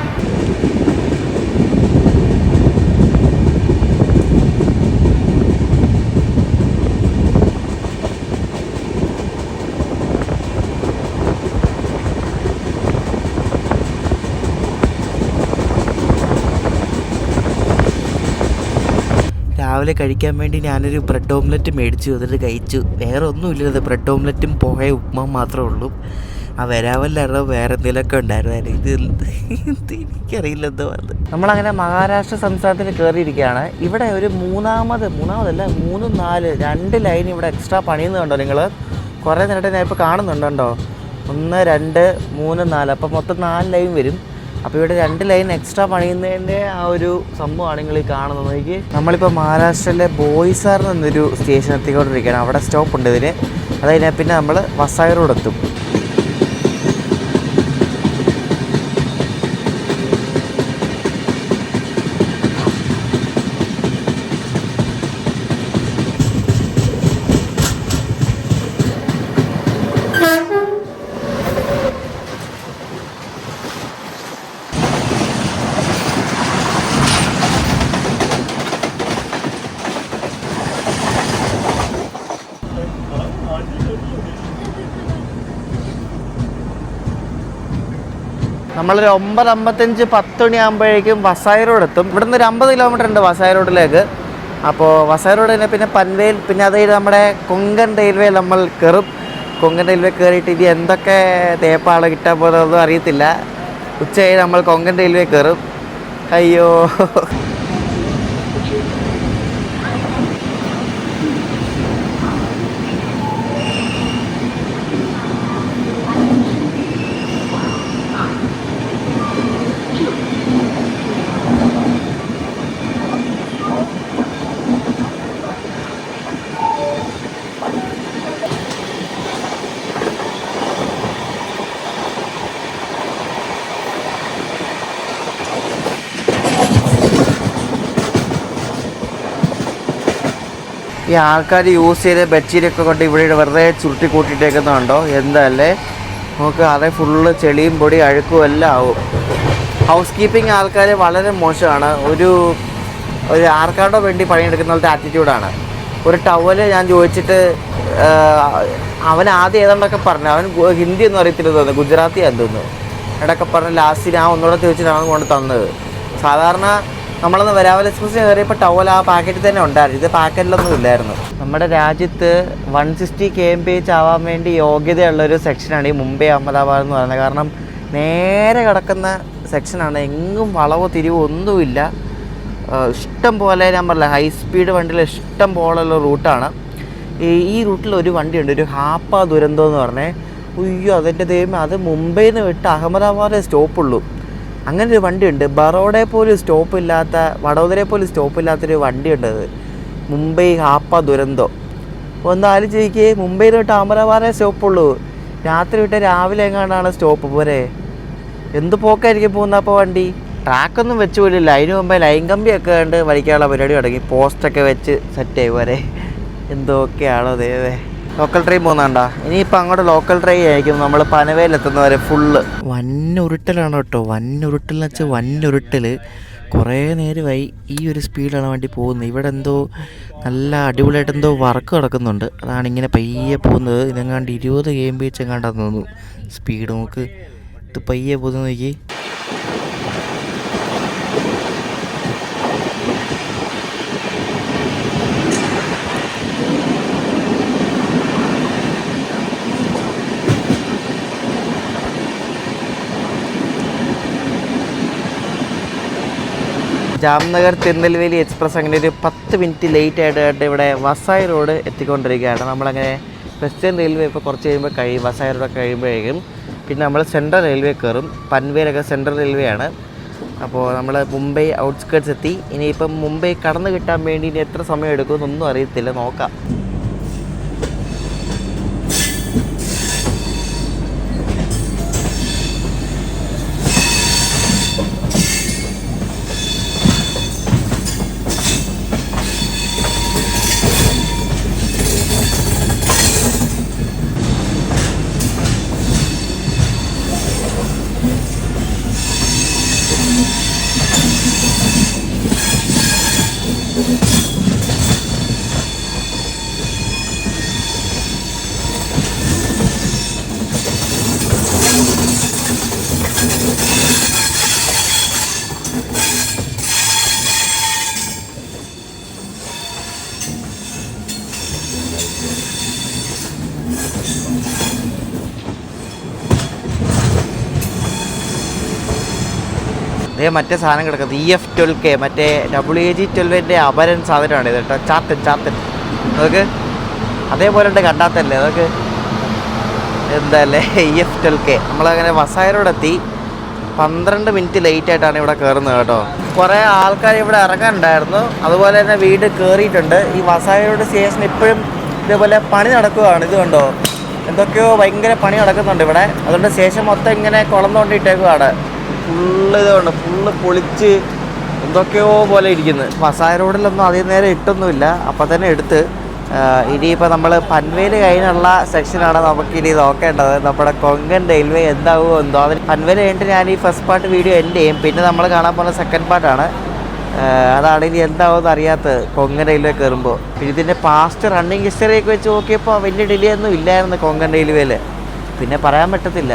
രാവിലെ കഴിക്കാൻ വേണ്ടി ഞാനൊരു ബ്രെഡ് ഓംലെറ്റ് മേടിച്ചു, എന്നിട്ട് കഴിച്ചു. വേറെ ഒന്നുമില്ലത്, ബ്രെഡ് ഓംലെറ്റും പോയ ഉപ്പുമാവും മാത്രമേ ഉള്ളൂ. ആ വരാവല്ലായിരുന്നോ വേറെ എന്തെങ്കിലുമൊക്കെ ഉണ്ടായിരുന്നു. എനിക്കറിയില്ല എന്തോ അത്. നമ്മളങ്ങനെ മഹാരാഷ്ട്ര സംസ്ഥാനത്തിൽ കയറിയിരിക്കുകയാണ്. ഇവിടെ ഒരു മൂന്നാമതല്ല 3, 4, 2 ലൈൻ ഇവിടെ എക്സ്ട്രാ പണിയുന്നുണ്ടോ നിങ്ങൾ? കുറേ നേരത്തെ ഞാൻ ഇപ്പോൾ കാണുന്നുണ്ടോ? 1, 2, 3, 4, അപ്പം മൊത്തം 4 ലൈൻ വരും. അപ്പോൾ ഇവിടെ 2 ലൈൻ എക്സ്ട്രാ പണിയുന്നതിൻ്റെ ആ ഒരു സംഭവമാണ് നിങ്ങൾ ഈ കാണുന്നത്. നമ്മളിപ്പോൾ മഹാരാഷ്ട്രയിലെ ബോയ്സാർ എന്നൊരു സ്റ്റേഷൻ എത്തിക്കൊണ്ടിരിക്കുകയാണ്. അവിടെ സ്റ്റോപ്പുണ്ട് ഇതിന്. അത് കഴിഞ്ഞാൽ പിന്നെ നമ്മൾ വസായി റോഡ് എത്തും. നമ്മളൊരു 9:55, 10 മണിയാകുമ്പോഴേക്കും വസായി റോഡ് എത്തും. ഇവിടെ നിന്ന് ഒരു 50 കിലോമീറ്റർ ഉണ്ട് വസായി റോഡിലേക്ക്. അപ്പോൾ വസായി റോഡ് തന്നെ പിന്നെ പൻവേൽ, പിന്നെ അത് കഴിഞ്ഞ് നമ്മുടെ കൊങ്കൺ റെയിൽവേ നമ്മൾ കയറും. കൊങ്കൺ റെയിൽവേ കയറിയിട്ട് ഇനി എന്തൊക്കെ തേപ്പാണ് കിട്ടാൻ പോകുന്നതൊന്നും അറിയത്തില്ല. ഉച്ചയായി നമ്മൾ കൊങ്കൺ റെയിൽവേ കയറും. അയ്യോ, ഈ ആൾക്കാർ യൂസ് ചെയ്ത ബെഡ്ഷീറ്റൊക്കെ കൊണ്ട് ഇവിടെ വെറുതെ ചുരുട്ടി കൂട്ടിയിട്ടേക്കുന്നുണ്ടോ? എന്താല്ലേ നമുക്ക് അതേ ഫുള്ള് ചെളിയും പൊടി അഴുക്കും എല്ലാം ആവും. ഹൗസ് കീപ്പിംഗ് ആൾക്കാർ വളരെ മോശമാണ്. ഒരു ആർക്കാണ്ടോ വേണ്ടി പണിയെടുക്കുന്ന പോലത്തെ ആറ്റിറ്റ്യൂഡാണ്. ഒരു ടവല് ഞാൻ ചോദിച്ചിട്ട് അവൻ ആദ്യം ഏതാണ്ടൊക്കെ പറഞ്ഞു, അവൻ ഹിന്ദി ഒന്നും അറിയത്തില്ല തോന്നുന്നു, ഗുജറാത്തി തോന്നുന്നു. ഇടയ്ക്ക് പറഞ്ഞ് ലാസ്റ്റ് ഞാൻ ഒന്നുകൂടെ ചോദിച്ചിട്ടാണ് കൊണ്ട് തന്നത്. സാധാരണ നമ്മളൊന്ന് വരാവൽ എക്സ്പ്രസ്സിന് കയറിയപ്പോൾ ടവൽ ആ പാക്കറ്റിൽ തന്നെ ഉണ്ടായിരുന്നു, ഇത് പാക്കറ്റിലൊന്നും ഇല്ലായിരുന്നു. നമ്മുടെ രാജ്യത്ത് 160 kmph ആവാൻ വേണ്ടി യോഗ്യതയുള്ളൊരു സെക്ഷനാണ് ഈ മുംബൈ അഹമ്മദാബാദ് എന്ന് പറയുന്നത്. കാരണം നേരെ കിടക്കുന്ന സെക്ഷനാണ്, എങ്ങും വളവോ തിരിവോ ഒന്നുമില്ല. ഇഷ്ടം പോലെ ഞാൻ പറഞ്ഞില്ല, ഹൈ സ്പീഡ് വണ്ടിയിൽ ഇഷ്ടം പോലെയുള്ള റൂട്ടാണ്. ഈ റൂട്ടിൽ ഒരു വണ്ടിയുണ്ട്, ഒരു ഹാപ്പ ദുരന്തം എന്ന് പറഞ്ഞേ. അയ്യോ അതിൻ്റെ ദൈവം, അത് മുംബൈയിൽ നിന്ന് വിട്ട് അഹമ്മദാബാദേ സ്റ്റോപ്പുള്ളൂ. അങ്ങനെ ഒരു വണ്ടിയുണ്ട്. ബറോഡയെ പോലും സ്റ്റോപ്പില്ലാത്ത, വഡോദരയെ പോലും സ്റ്റോപ്പില്ലാത്തൊരു വണ്ടിയുണ്ട്. അത് മുംബൈ ഹാപ്പ ദുരന്തം. ഒന്ന് ആലോചിക്കേ, മുംബൈയിൽ വിട്ട് അഹമ്മദാബാദേ സ്റ്റോപ്പുള്ളൂ. രാത്രി വിട്ട് രാവിലെ എങ്ങാണ്ടാണ് സ്റ്റോപ്പ്. പോരെ എന്ത് പോക്കായിരിക്കും പോകുന്ന അപ്പോൾ വണ്ടി. ട്രാക്കൊന്നും വെച്ച് പോലില്ല. അതിന് മുമ്പേ ലൈൻ കമ്പിയൊക്കെ കണ്ട് വലിക്കാനുള്ള പരിപാടി തുടങ്ങി. പോസ്റ്റൊക്കെ വെച്ച് സെറ്റായി. പോരെ എന്തൊക്കെയാണോ ദൈവമേ. ലോക്കൽ ട്രെയിൻ പോകുന്നുണ്ടാ. ഇനിയിപ്പോൾ അങ്ങോട്ട് ലോക്കൽ ട്രെയിൻ ആയിരിക്കും നമ്മൾ പനവേലെത്തുന്നവരെ ഫുള്ള്. വന്നുരുട്ടലാണ് കേട്ടോ, വന്നുരുട്ടൽ വെച്ചാൽ വന്നുരുട്ടൽ. കുറേ നേരമായി ഈ ഒരു സ്പീഡിലാണ് വണ്ടി പോകുന്നത്. ഇവിടെ എന്തോ നല്ല അടിപൊളിയായിട്ട് എന്തോ വർക്ക് കിടക്കുന്നുണ്ട്, അതാണ് ഇങ്ങനെ പയ്യെ പോകുന്നത്. ഇതെങ്ങാണ്ട് 20 km/h എങ്ങാണ്ടാന്ന് തോന്നുന്നു സ്പീഡ്. നമുക്ക് ഇത് പയ്യെ പോകുന്നത് നോക്കി. ജാംനഗർ തിരുനെൽവേലി എക്സ്പ്രസ് അങ്ങനെ ഒരു 10 മിനിറ്റ് ലേറ്റ് ആയിട്ട് ഇവിടെ വസായി റോഡ് എത്തിക്കൊണ്ടിരിക്കുകയാണ്. നമ്മളങ്ങനെ വെസ്റ്റേൺ റെയിൽവേ ഇപ്പോൾ കുറച്ച് കഴിയുമ്പോൾ കഴിയും. വസായി റോഡൊക്കെ കഴിയുമ്പോഴേക്കും പിന്നെ നമ്മൾ സെൻട്രൽ റെയിൽവേ കയറും. പൻവേലൊക്കെ സെൻട്രൽ റെയിൽവേ ആണ്. അപ്പോൾ നമ്മൾ മുംബൈ ഔട്ട്സ്കേർട്സ് എത്തി. ഇനിയിപ്പം മുംബൈ കടന്നു കിട്ടാൻ വേണ്ടി ഇനി എത്ര സമയം എടുക്കുമെന്നൊന്നും അറിയത്തില്ല, നോക്കാം. മറ്റേ സാധനം കിടക്കുന്നത് EF12K മറ്റേ WAG-12 അപരൻ സാധനമാണ് ഇത് കേട്ടോ. ചാത്തൻ അതൊക്കെ അതേപോലെ ഉണ്ട് കണ്ടാത്തല്ലേ അതൊക്കെ. എന്താല്ലേ EF12K. നമ്മളങ്ങനെ വസായരോടെത്തി. 12 മിനിറ്റ് ലേറ്റ് ആയിട്ടാണ് ഇവിടെ കയറുന്നത് കേട്ടോ. കുറേ ആൾക്കാർ ഇവിടെ ഇറങ്ങാനുണ്ടായിരുന്നു, അതുപോലെ തന്നെ വീട് കയറിയിട്ടുണ്ട്. ഈ വസായരോട് സ്റ്റേഷൻ ഇപ്പോഴും ഇതേപോലെ പണി നടക്കുകയാണ്. ഇത് കണ്ടോ, എന്തൊക്കെയോ ഭയങ്കര പണി നടക്കുന്നുണ്ട് ഇവിടെ. അതുകൊണ്ട് സ്റ്റേഷൻ മൊത്തം ഇങ്ങനെ കുളന്നുകൊണ്ടിട്ടേക്കുവാണ്. ഫുള്ള് പൊളിച്ച് എന്തൊക്കെയോ പോലെ ഇരിക്കുന്നത്. വസായ റോഡിലൊന്നും അധികം നേരം ഇട്ടൊന്നുമില്ല, അപ്പം തന്നെ എടുത്ത്. ഇനിയിപ്പോൾ നമ്മൾ പൻവേൽ കഴിഞ്ഞുള്ള സെക്ഷനാണ് നമുക്കിനി നോക്കേണ്ടത്. നമ്മുടെ കൊങ്കൺ റെയിൽവേ എന്താവുമോ എന്തോ. അതിന് പൻവേൽ കഴിഞ്ഞിട്ട് ഞാൻ ഈ ഫസ്റ്റ് പാർട്ട് വീഡിയോ എൻഡ് ചെയ്യും. പിന്നെ നമ്മൾ കാണാൻ പോകുന്ന സെക്കൻഡ് പാർട്ടാണ്. അതാണ് ഇനി എന്താവുമെന്ന് അറിയാത്തത് കൊങ്കൺ റെയിൽവേ കയറുമ്പോൾ. പിന്നെ ഇതിൻ്റെ പാസ്റ്റ് റണ്ണിങ് ഹിസ്റ്ററിയൊക്കെ വെച്ച് നോക്കിയപ്പോൾ വലിയ ഡിലേ ഒന്നും ഇല്ലായിരുന്നു കൊങ്കൺ റെയിൽവേയിൽ. പിന്നെ പറയാൻ പറ്റത്തില്ല.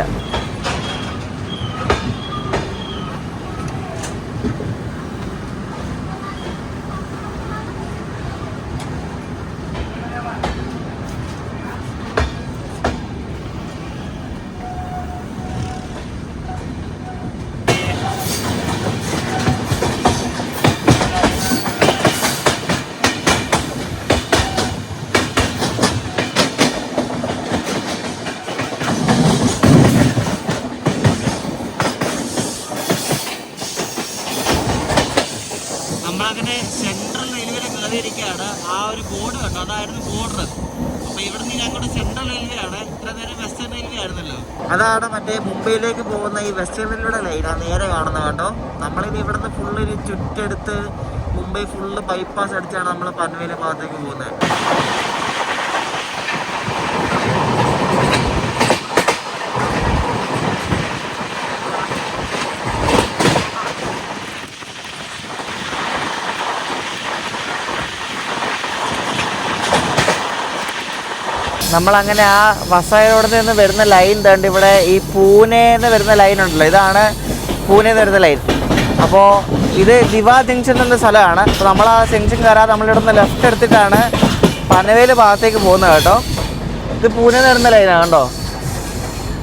നമ്മളങ്ങനെ സെൻട്രൽ റെയിൽവേയിൽ കയറിയിരിക്കുകയാണ്. ആ ഒരു ബോർഡ് കണ്ടോ, അതായിരുന്നു ബോർഡർ. അപ്പോൾ ഇവിടെ നിന്ന് അങ്ങോട്ട് സെൻട്രൽ റെയിൽവേ ആണ്. ഇത്ര നേരം വെസ്റ്റേൺ റെയിൽവേ ആയിരുന്നല്ലോ. അതാണ് മറ്റേ മുംബൈയിലേക്ക് പോകുന്ന ഈ വെസ്റ്റേൺ റെയിൽവേയുടെ ലൈനാണ് നേരെ കാണുന്നത് കേട്ടോ. നമ്മളിനി ഇവിടുന്ന് ഫുള്ള് ഇനി ചുറ്റെടുത്ത് മുംബൈ ഫുള്ള് ബൈപ്പാസ് അടിച്ചാണ് നമ്മൾ പൻവേൽ ഭാഗത്തേക്ക് പോകുന്നത്. നമ്മളങ്ങനെ ആ വസായ റോഡിൽ നിന്ന് വരുന്ന ലൈൻ തണ്ട് ഇവിടെ ഈ പൂനെന്ന് വരുന്ന ലൈൻ ഉണ്ടല്ലോ, ഇതാണ് പൂനെന്ന് വരുന്ന ലൈൻ. അപ്പോൾ ഇത് ദിവാ ജംഗ്ഷൻ എന്ന സ്ഥലമാണ്. അപ്പോൾ നമ്മൾ ആ ജംഗ്ഷൻ കയറാതെ നമ്മളിവിടെ നിന്ന് ലെഫ്റ്റ് എടുത്തിട്ടാണ് പനവേൽ ഭാഗത്തേക്ക് പോകുന്നത് കേട്ടോ. ഇത് പൂനെന്ന് വരുന്ന ലൈനാണ് കേട്ടോ.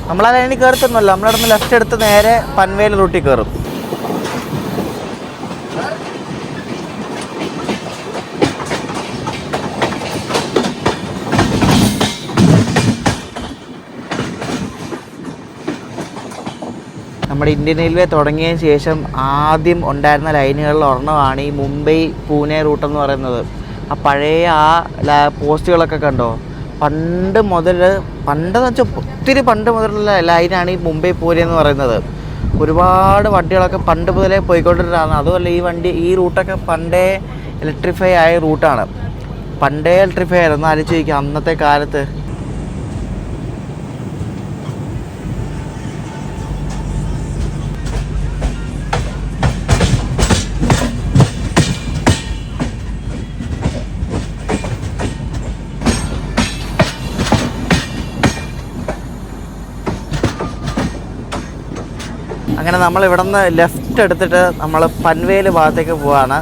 നമ്മളാ ലൈനിൽ കയറത്തൊന്നുമല്ല, നമ്മളിവിടെ നിന്ന് ലെഫ്റ്റ് എടുത്ത് നേരെ പൻവേൽ റൂട്ടിൽ കയറും. നമ്മുടെ ഇന്ത്യൻ റെയിൽവേ തുടങ്ങിയതിന് ശേഷം ആദ്യം ഉണ്ടായിരുന്ന ലൈനുകളിൽ ഒരെണ്ണമാണ് ഈ മുംബൈ പൂനെ റൂട്ടെന്ന് പറയുന്നത്. ആ പഴയ പോസ്റ്റുകളൊക്കെ കണ്ടോ, പണ്ടെന്ന് വെച്ചാൽ ഒത്തിരി പണ്ട് മുതലുള്ള ലൈനാണ് ഈ മുംബൈ പൂനെ എന്ന് പറയുന്നത്. ഒരുപാട് വണ്ടികളൊക്കെ പണ്ട് മുതലേ പോയിക്കൊണ്ടിരുന്നതാണ്. അതുമല്ല ഈ റൂട്ടൊക്കെ പണ്ടേ ഇലക്ട്രിഫൈ ആയ റൂട്ടാണ്. പണ്ടേ ഇലക്ട്രിഫൈ ആയിരുന്നു. ആലോചിച്ച് ചോദിക്കുക, അന്നത്തെ കാലത്ത് അങ്ങനെ നമ്മൾ ഇവിടെ നിന്ന് ലെഫ്റ്റ് എടുത്തിട്ട് നമ്മൾ പൻവേൽ ഭാഗത്തേക്ക് പോവാണ്.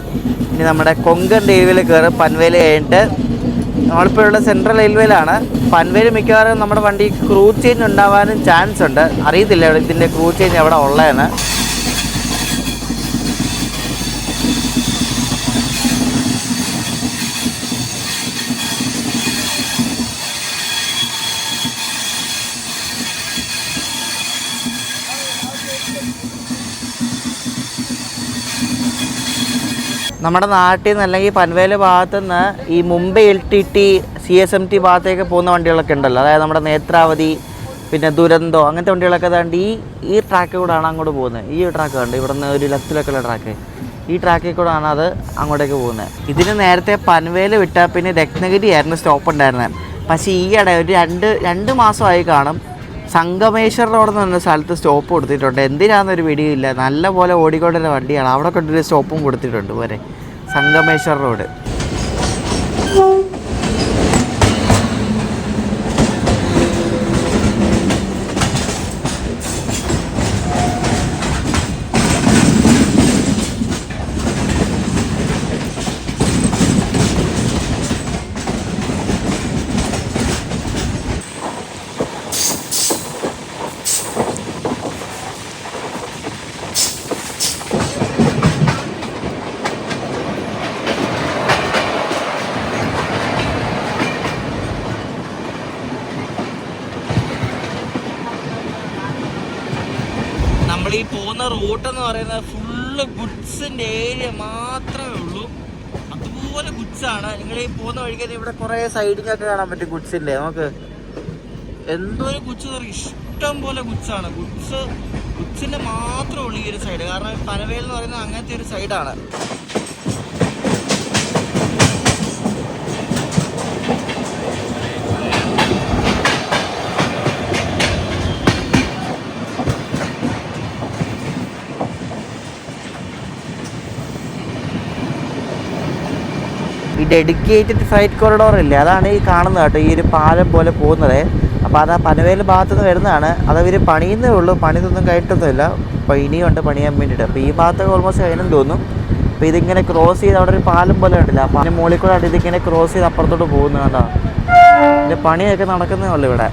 ഇനി നമ്മുടെ കൊങ്കൺ റെയിൽവേയിൽ കയറി പൻവേൽ കഴിഞ്ഞിട്ട് നമ്മളിപ്പോൾ ഉള്ള സെൻട്രൽ റെയിൽവേയിലാണ്. പൻവേൽ മിക്കവാറും നമ്മുടെ വണ്ടി ക്രൂ ചേഞ്ച് ഉണ്ടാവാനും ചാൻസ് ഉണ്ട്. അറിയത്തില്ല ഇതിൻ്റെ ക്രൂ ചേഞ്ച് എവിടെ ഉള്ളതെന്ന്. നമ്മുടെ നാട്ടിൽ നിന്ന് അല്ലെങ്കിൽ പൻവേൽ ഭാഗത്തു നിന്ന് ഈ മുംബൈ LTT CSMT ഭാഗത്തേക്ക് പോകുന്ന വണ്ടികളൊക്കെ ഉണ്ടല്ലോ. അതായത് നമ്മുടെ നേത്രാവതി, പിന്നെ ദുരന്തോ, അങ്ങനത്തെ വണ്ടികളൊക്കെ താണ്ട് ഈ ട്രാക്കിൽ കൂടെയാണ് അങ്ങോട്ട് പോകുന്നത്. ഈ ട്രാക്ക് കണ്ട് ഇവിടെ നിന്ന് ഒരു ലെഫ്റ്റിലൊക്കെയുള്ള ട്രാക്ക്, ഈ ട്രാക്കിൽ കൂടെയാണ് അത് അങ്ങോട്ടേക്ക് പോകുന്നത്. ഇതിന് നേരത്തെ പൻവേൽ വിട്ടാൽ പിന്നെ രത്നഗിരി ആയിരുന്നു സ്റ്റോപ്പ് ഉണ്ടായിരുന്നത്. പക്ഷേ ഈയിടെ ഒരു രണ്ട് മാസമായി കാണും സംഗമേശ്വർ റോഡ് എന്ന് പറഞ്ഞ സ്ഥലത്ത് സ്റ്റോപ്പ് കൊടുത്തിട്ടുണ്ട്. എന്തിനാണെന്നൊരു പിടിയില്ല. നല്ല പോലെ ഓടിക്കൊണ്ടിരുന്ന വണ്ടിയാണ്. അവിടെ കൊണ്ടൊരു സ്റ്റോപ്പും കൊടുത്തിട്ടുണ്ട് പോരെ, സംഗമേശ്വർ റോഡ്. നമ്മൾ ഈ പോകുന്ന റൂട്ടെന്ന് പറയുന്നത് ഫുള്ള് ഗുഡ്സിൻ്റെ ഏരിയ മാത്രമേ ഉള്ളൂ. അതുപോലെ ഗുഡ്സാണ്. നിങ്ങൾ ഈ പോകുന്ന വഴിക്ക് ഇവിടെ കുറേ സൈഡിങ്ങൊക്കെ കാണാൻ പറ്റും ഗുഡ്സിൻ്റെ. നമുക്ക് എന്തോ ഒരു ഗുഡ്സ് പറയും, ഇഷ്ടം പോലെ ഗുഡ്സാണ്. ഗുഡ്സിൻ്റെ മാത്രമേ ഉള്ളൂ ഈ ഒരു സൈഡ്. കാരണം പനവേൽ എന്ന് പറയുന്നത് അങ്ങനത്തെ ഒരു സൈഡാണ്. ഈ ഡെഡിക്കേറ്റഡ് ഫ്ലൈറ്റ് കോറിഡോർ ഇല്ലേ, അതാണ് ഈ കാണുന്നത് കേട്ടോ, ഈ ഒരു പാലം പോലെ പോകുന്നത്. അപ്പോൾ അത് ആ പനവേൽ ഭാഗത്തുനിന്ന് വരുന്നതാണ്. അതവർ പണിയുന്നേ ഉള്ളൂ, പണിതൊന്നും കഴിഞ്ഞിട്ടൊന്നുമില്ല. അപ്പോൾ ഇനിയുണ്ട് പണിയാൻ വേണ്ടിയിട്ട്. അപ്പോൾ ഈ ഭാഗത്തൊക്കെ ഓൾമോസ്റ്റ് കഴിഞ്ഞെന്ന് തോന്നുന്നു. അപ്പോൾ ഇതിങ്ങനെ ക്രോസ് ചെയ്ത് അവിടെ ഒരു പാലം പോലെ ഉണ്ടല്ലോ, അപ്പോൾ അതിന് മുകളിൽ കൂടെ ഇതിങ്ങനെ ക്രോസ് ചെയ്ത് അപ്പുറത്തോട്ട് പോകുന്നത് കേട്ടോ. ഇതിൻ്റെ പണിയൊക്കെ നടക്കുന്നേ ഉള്ളൂ ഇവിടെ.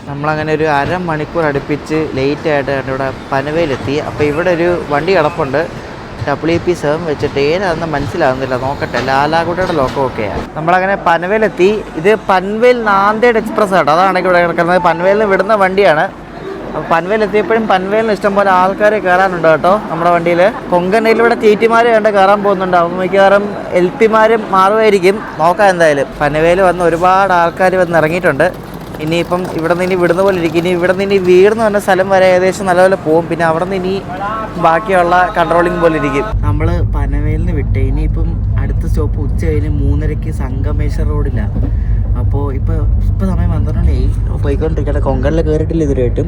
നമ്മളങ്ങനെ ഒരു അരമണിക്കൂർ അടുപ്പിച്ച് ലേറ്റായിട്ട് ഇവിടെ പനവേലെത്തി. അപ്പോൾ ഇവിടെ ഒരു വണ്ടി കിടപ്പുണ്ട്, WP7 വെച്ചിട്ട്. ഏതാണെന്ന് മനസ്സിലാകുന്നില്ല, നോക്കട്ടെ. ലാലാഗുഡയുടെ ലോക്കോ ഒക്കെയാണ്. നമ്മളങ്ങനെ പനവേലെത്തി. ഇത് പൻവേൽ നാന്ദേഡ് എക്സ്പ്രസ് ആട്ടോ, അതാണ് ഇവിടെ കിടക്കുന്നത്. പൻവേലിൽ നിന്ന് വിടുന്ന വണ്ടിയാണ്. അപ്പോൾ പൻവേലെത്തിയപ്പോഴും പൻവേലിന് ഇഷ്ടംപോലെ ആൾക്കാർ കയറാനുണ്ട് കേട്ടോ നമ്മുടെ വണ്ടിയിൽ. കൊങ്കൺ റെയിൽവേയുടെ TT-മാർ കണ്ട് കയറാൻ പോകുന്നുണ്ട്. അപ്പോൾ മിക്കവാറും LP-മാരും മാറുമായിരിക്കും. നോക്കാം എന്തായാലും. പനവേൽ വന്ന് ഒരുപാട് ആൾക്കാർ വന്ന് ഇറങ്ങിയിട്ടുണ്ട്. ഇനിയിപ്പം ഇവിടെ നിന്ന് ഇനി വിടുന്ന പോലെ ഇരിക്കും. ഇനി ഇവിടെ നിന്ന് ഇനി വീടുന്ന് പറഞ്ഞ സ്ഥലം വരെ ഏകദേശം നല്ലപോലെ പോകും. പിന്നെ അവിടെ നിന്ന് ഇനി ബാക്കിയുള്ള കൺട്രോളിങ് പോലെ ഇരിക്കും. നമ്മൾ പനവേലിന് വിട്ട് ഇനിയിപ്പം അടുത്ത സ്റ്റോപ്പ് ഉച്ച കഴിഞ്ഞ് 3:30 സംഗമേശ്വർ റോഡിലാണ്. അപ്പോൾ ഇപ്പോൾ സമയം 12 പോയിക്കൊണ്ടിരിക്കട്ടെ. കൊങ്കണിൽ കയറിയിട്ടില്ല ഇതുവരെയായിട്ടും.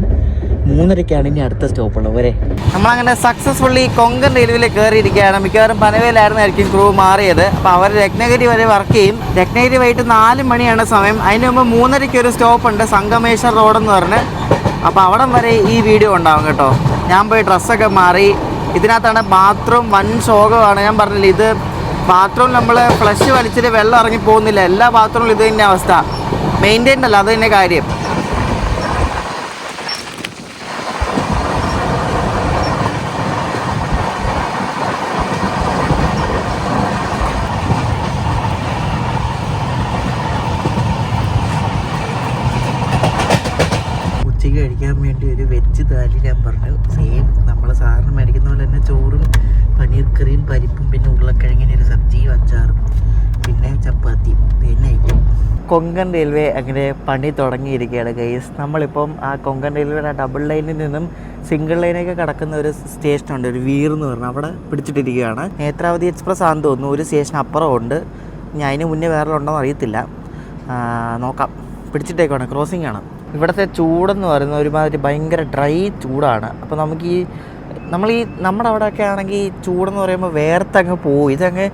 3:30 ഇനി അടുത്ത സ്റ്റോപ്പുള്ളത് വരെ. നമ്മളങ്ങനെ സക്സസ്ഫുള്ളി കൊങ്കൺ റെയിൽവേയിൽ കയറിയിരിക്കുകയാണ്. മിക്കവാറും പനവേലായിരുന്നായിരിക്കും ക്രൂ മാറിയത്. അപ്പോൾ അവർ രത്നഗിരി വരെ വർക്ക് ചെയ്യും. രത്നഗിരി വൈകിട്ട് 4 മണിയാണ് സമയം. അതിന് മുമ്പ് 3:30 ഒരു സ്റ്റോപ്പുണ്ട്, സംഗമേശ്വർ റോഡെന്ന് പറഞ്ഞ്. അപ്പോൾ അവിടം വരെ ഈ വീഡിയോ ഉണ്ടാവും കേട്ടോ. ഞാൻ പോയി ഡ്രസ്സൊക്കെ മാറി. ഇതിനകത്താണ് ബാത്റൂം, വൻ ശോകമാണ്. ഞാൻ പറഞ്ഞില്ല, ഇത് ബാത്റൂം നമ്മൾ ഫ്ലഷ് വലിച്ചിട്ട് വെള്ളം ഇറങ്ങി പോകുന്നില്ല. എല്ലാ ബാത്റൂമിലും ഇത് തന്നെ അവസ്ഥ. മെയിൻറ്റൈൻഡ് അല്ല, അത് തന്നെ കാര്യം. ഉച്ചയ്ക്ക് കഴിക്കാൻ വേണ്ടി ഒരു വെജ് താലി ഞാൻ പറഞ്ഞു. സെയിം നമ്മൾ സാറിന് മേടിക്കുന്ന പോലെ തന്നെ ചോറും പനീർ കറിയും പരിപ്പും പിന്നെ ഉരുളക്കിഴങ്ങിന് ഒരു സബ്ജിയും അച്ചാറും പിന്നെ ചപ്പാത്തിയും പിന്നെ ഐറ്റം. കൊങ്കൺ റെയിൽവേ അങ്ങനെ പണി തുടങ്ങിയിരിക്കുകയാണ് ഗൈസ്. നമ്മളിപ്പം ആ കൊങ്കൺ റെയിൽവേയുടെ ഡബിൾ ലൈനിൽ നിന്നും സിംഗിൾ ലൈനൊക്കെ കിടക്കുന്ന ഒരു സ്റ്റേഷനുണ്ട്, ഒരു വീർ എന്ന് പറഞ്ഞാൽ, അവിടെ പിടിച്ചിട്ടിരിക്കുകയാണ്. നേത്രാവതി എക്സ്പ്രസ് ആണെന്ന് തോന്നുന്നു. ഒരു സ്റ്റേഷൻ അപ്പുറം ഉണ്ട്. ഇനി അതിന് മുന്നേ വേറെ ഉണ്ടോയെന്ന് അറിയത്തില്ല. നോക്കാം. പിടിച്ചിട്ടേക്കാണ്, ക്രോസിംഗ് ആണ്. ഇവിടുത്തെ ചൂടെന്ന് പറയുന്നത് ഒരുമാതിരി ഭയങ്കര ഡ്രൈ ചൂടാണ്. അപ്പോൾ നമ്മുടെ അവിടെയൊക്കെ ആണെങ്കിൽ ഈ ചൂടെന്ന് പറയുമ്പോൾ വേർത്തങ്ങ് പോവും. ഇതങ്ങ്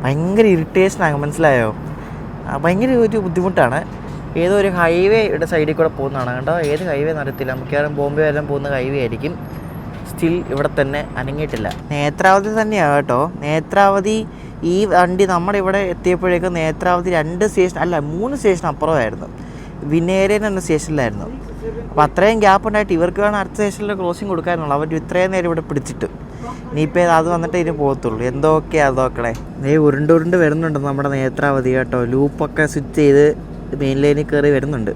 ഭയങ്കര ഇറിറ്റേഷനാകും, മനസ്സിലായോ? ഭയങ്കര ഒരു ബുദ്ധിമുട്ടാണ്. ഏതോ ഒരു ഹൈവേയുടെ സൈഡിൽ കൂടെ പോകുന്നതാണ് കേട്ടോ. ഏത് ഹൈവേ നടത്തില്ല, മിക്കവാറും ബോംബെ എല്ലാം പോകുന്ന ഹൈവേ ആയിരിക്കും. സ്റ്റിൽ ഇവിടെ തന്നെ അനങ്ങിയിട്ടില്ല. നേത്രാവതി തന്നെയാണ് കേട്ടോ. നേത്രാവതി ഈ വണ്ടി നമ്മുടെ ഇവിടെ എത്തിയപ്പോഴേക്കും നേത്രാവതി 2 സ്റ്റേഷൻ അല്ല 3 സ്റ്റേഷൻ അപ്പുറമായിരുന്നു. വിനേരൻ എന്ന സ്റ്റേഷനിലായിരുന്നു. അപ്പോൾ അത്രയും ഗ്യാപ്പ് ഉണ്ടായിട്ട് ഇവർക്ക് വേണം അടുത്ത സ്റ്റേഷനിൽ ക്രോസിങ് കൊടുക്കാനുള്ളൂ. അവർ ഇത്രയും നേരം ഇവിടെ പിടിച്ചിട്ട് ഇനിയിപ്പോൾ അത് വന്നിട്ട് ഇതിന് പോകത്തുള്ളൂ. എന്തൊക്കെയാണ് അതൊക്കെ ഉരുണ്ട് വരുന്നുണ്ട് നമ്മുടെ നേത്രാവതി കേട്ടോ. ലൂപ്പൊക്കെ സ്വിച്ച് ചെയ്ത് മെയിൻ ലൈനിൽ കയറി വരുന്നുണ്ട്.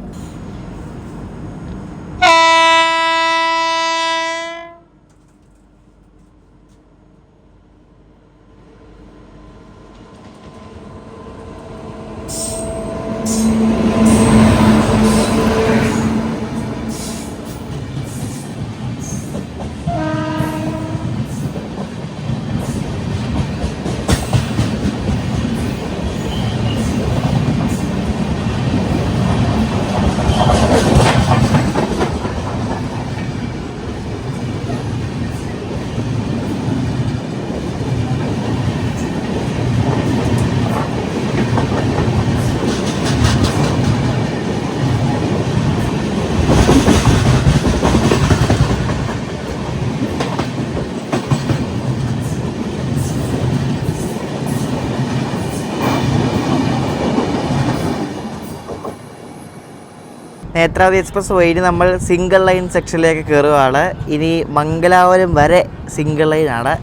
നേത്രാവതി എക്സ്പ്രസ് വഴി നമ്മൾ സിംഗിൾ ലൈൻ സെക്ഷനിലേക്ക് കയറുകയാണ്. ഇനി മംഗലാപുരം വരെ സിംഗിൾ ലൈനാണ്.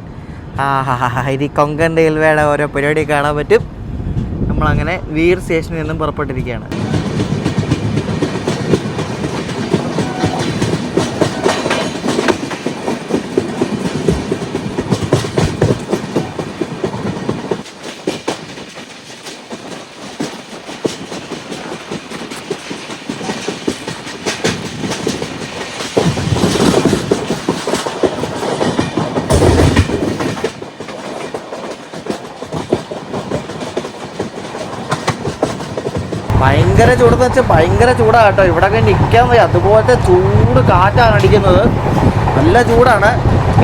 ഇനി കൊങ്കൺ റെയിൽവേയുടെ ഓരോ പരിപാടി കാണാൻ പറ്റും. നമ്മളങ്ങനെ വീർ സ്റ്റേഷനിൽ നിന്നും പുറപ്പെട്ടിരിക്കുകയാണ്. ഭയങ്കര ചൂടെന്ന് വെച്ചാൽ ഭയങ്കര ചൂടാണ് കേട്ടോ. ഇവിടെയൊക്കെ നിൽക്കാൻ വയ്യ. അതുപോലത്തെ ചൂട് കാറ്റാണ് അടിക്കുന്നത്. നല്ല ചൂടാണ്.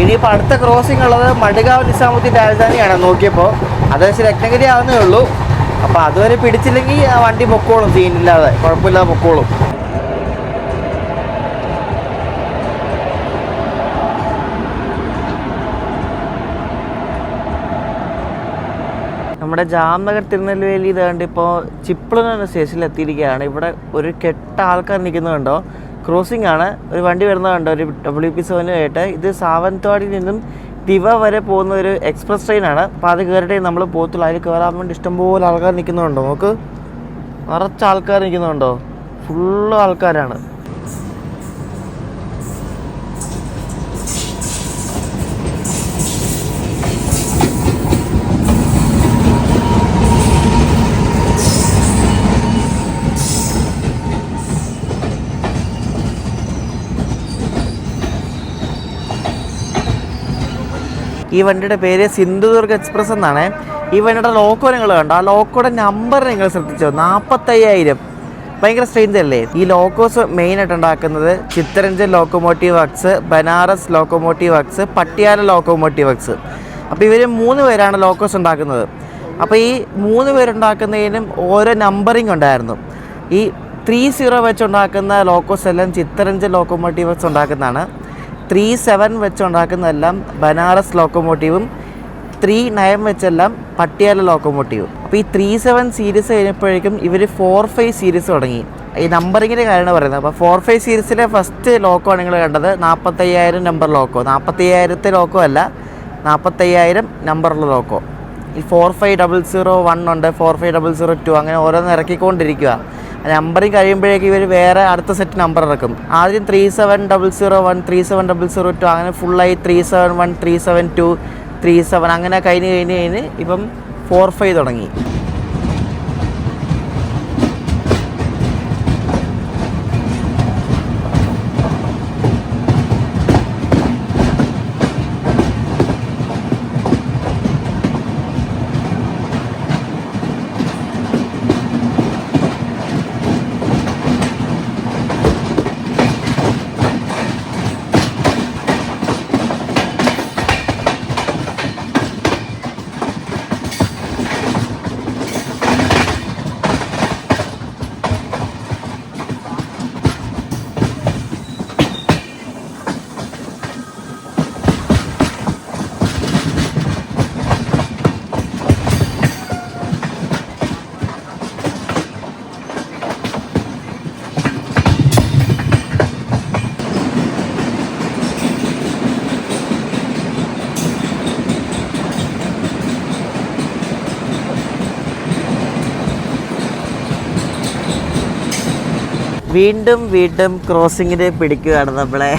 ഇനിയിപ്പോൾ അടുത്ത ക്രോസിംഗ് ഉള്ളത് മഡ്ഗാവ് നിസാമുദ്ദീൻ രാജധാനിയാണ്. നോക്കിയപ്പോൾ അത് വെച്ച് രത്നഗിരി ആവുന്നേ ഉള്ളൂ. അപ്പോൾ അതുവരെ പിടിച്ചില്ലെങ്കിൽ ആ വണ്ടി പൊക്കോളും, സീനില്ലാതെ കുഴപ്പമില്ലാതെ പൊക്കോളും. നമ്മുടെ ജാംനഗർ തിരുനെൽവേലി ഇതാണ്ട് ഇപ്പോൾ ചിപ്പിളൻ എന്ന സ്റ്റേഷനിൽ എത്തിയിരിക്കുകയാണ്. ഇവിടെ ഒരു കെട്ട ആൾക്കാർ നിൽക്കുന്നുണ്ടോ. ക്രോസിംഗ് ആണ്. ഒരു വണ്ടി വരുന്നതുണ്ടോ, ഒരു WP7 ആയിട്ട്. ഇത് സാവന്ത്വാടിയിൽ നിന്നും ദിവ വരെ പോകുന്ന ഒരു എക്സ്പ്രസ് ട്രെയിനാണ്. അപ്പോൾ അത് കയറിയിട്ടേ നമ്മൾ പോകത്തുള്ളൂ. അതിൽ കയറാൻ വേണ്ടി ഇഷ്ടംപോലെ ആൾക്കാർ നിൽക്കുന്നുണ്ടോ. നമുക്ക് നിറച്ച് ആൾക്കാർ നിൽക്കുന്നുണ്ടോ. ഫുള്ള് ആൾക്കാരാണ്. ഈ വണ്ടിയുടെ പേര് സിന്ധുദുർഗ് എക്സ്പ്രസ് എന്നാണ്. ഈ വണ്ടിയുടെ ലോക്കോ നിങ്ങൾ കണ്ടോ. ആ ലോക്കോയുടെ നമ്പർ നിങ്ങൾ ശ്രദ്ധിച്ചോ, 45,000. ഭയങ്കര സ്ട്രെയിഞ്ച് അല്ലേ. ഈ ലോക്കോസ് മെയിനായിട്ട് ഉണ്ടാക്കുന്നത് Chittaranjan locomotive works, Banaras locomotive works, Patiala locomotive works. അപ്പോൾ ഇവർ 3 പേരാണ് ലോക്കോസ് ഉണ്ടാക്കുന്നത്. അപ്പോൾ ഈ 3 പേരുണ്ടാക്കുന്നതിനും ഓരോ നമ്പറിങ് ഉണ്ടായിരുന്നു. ഈ 30 വെച്ചുണ്ടാക്കുന്ന ലോക്കോസ് എല്ലാം ചിത്തരഞ്ജൻ ലോക്കോമോട്ടീവ് വർക്ക്സ് ഉണ്ടാക്കുന്നതാണ്. 37 വെച്ചുണ്ടാക്കുന്നതെല്ലാം ബനാറസ് ലോക്കോമോട്ടീവും 39 വെച്ചെല്ലാം പട്ടിയാല ലോക്കോമോട്ടീവും. അപ്പോൾ ഈ 37 സീരീസ് കഴിഞ്ഞപ്പോഴേക്കും ഇവർ 45 സീരീസ് തുടങ്ങി. ഈ നമ്പറിങ്ങിൻ്റെ കാര്യമാണ് പറയുന്നത്. അപ്പോൾ 45 സീരീസിലെ ഫസ്റ്റ് ലോക്കോ നിങ്ങൾ കണ്ടത് 45,000 നമ്പർ ലോക്കോ. 45,000 ലോക്കോ അല്ല, 45,000 നമ്പറുള്ള ലോക്കോ. ഈ 45,001 ഉണ്ട്, 45,002 അങ്ങനെ ഓരോന്ന് ഇറക്കിക്കൊണ്ടിരിക്കുക. നമ്പറിങ് കഴിയുമ്പോഴേക്കും ഇവർ വേറെ അടുത്ത സെറ്റ് നമ്പർ ഇറക്കും. ആദ്യം 37,001, 37,002 അങ്ങനെ ഫുള്ളായി 371, 372, 37 അങ്ങനെ കഴിഞ്ഞ് ഇപ്പം 45 തുടങ്ങി. വീണ്ടും ക്രോസിങ്ങിന് പിടിക്കുകയാണ് നമ്മളെ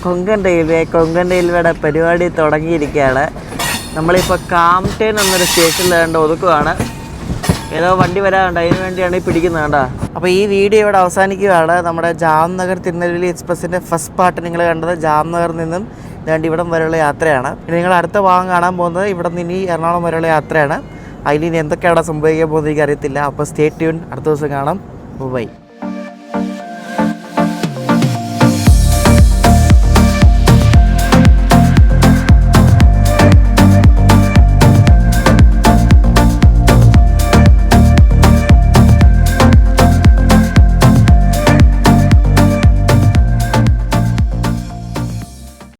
കൊങ്കൺ റെയിൽവേയുടെ പരിപാടി തുടങ്ങിയിരിക്കുകയാണ്. നമ്മളിപ്പോൾ കാംടേൺ എന്നൊരു സ്റ്റേഷനിൽ കണ്ട് ഒതുക്കുകയാണ്. ഏതോ വണ്ടി വരാറുണ്ട്, അതിന് വേണ്ടിയാണ് ഈ പിടിക്കുന്നത് കേട്ടോ. അപ്പോൾ ഈ വീഡിയോ ഇവിടെ അവസാനിക്കുകയാണ്. നമ്മുടെ ജാംനഗർ തിരുനെൽവേലി എക്സ്പ്രസിൻ്റെ ഫസ്റ്റ് പാർട്ട് നിങ്ങൾ കണ്ടത് ജാംനഗറിൽ നിന്നും വേണ്ടി ഇവിടം വരെയുള്ള യാത്രയാണ്. ഇനി നിങ്ങൾ അടുത്ത ഭാഗം കാണാൻ പോകുന്നത് ഇവിടെ നിന്ന് ഇനി എറണാകുളം വരെയുള്ള യാത്രയാണ്. അതിന് ഇനി എന്തൊക്കെയാണ് സംഭവിക്കാൻ പോകുന്നത് എനിക്കറിയത്തില്ല. അപ്പോൾ സ്റ്റേ ട്യൂൺ, അടുത്ത ദിവസം കാണാം. ബൈ.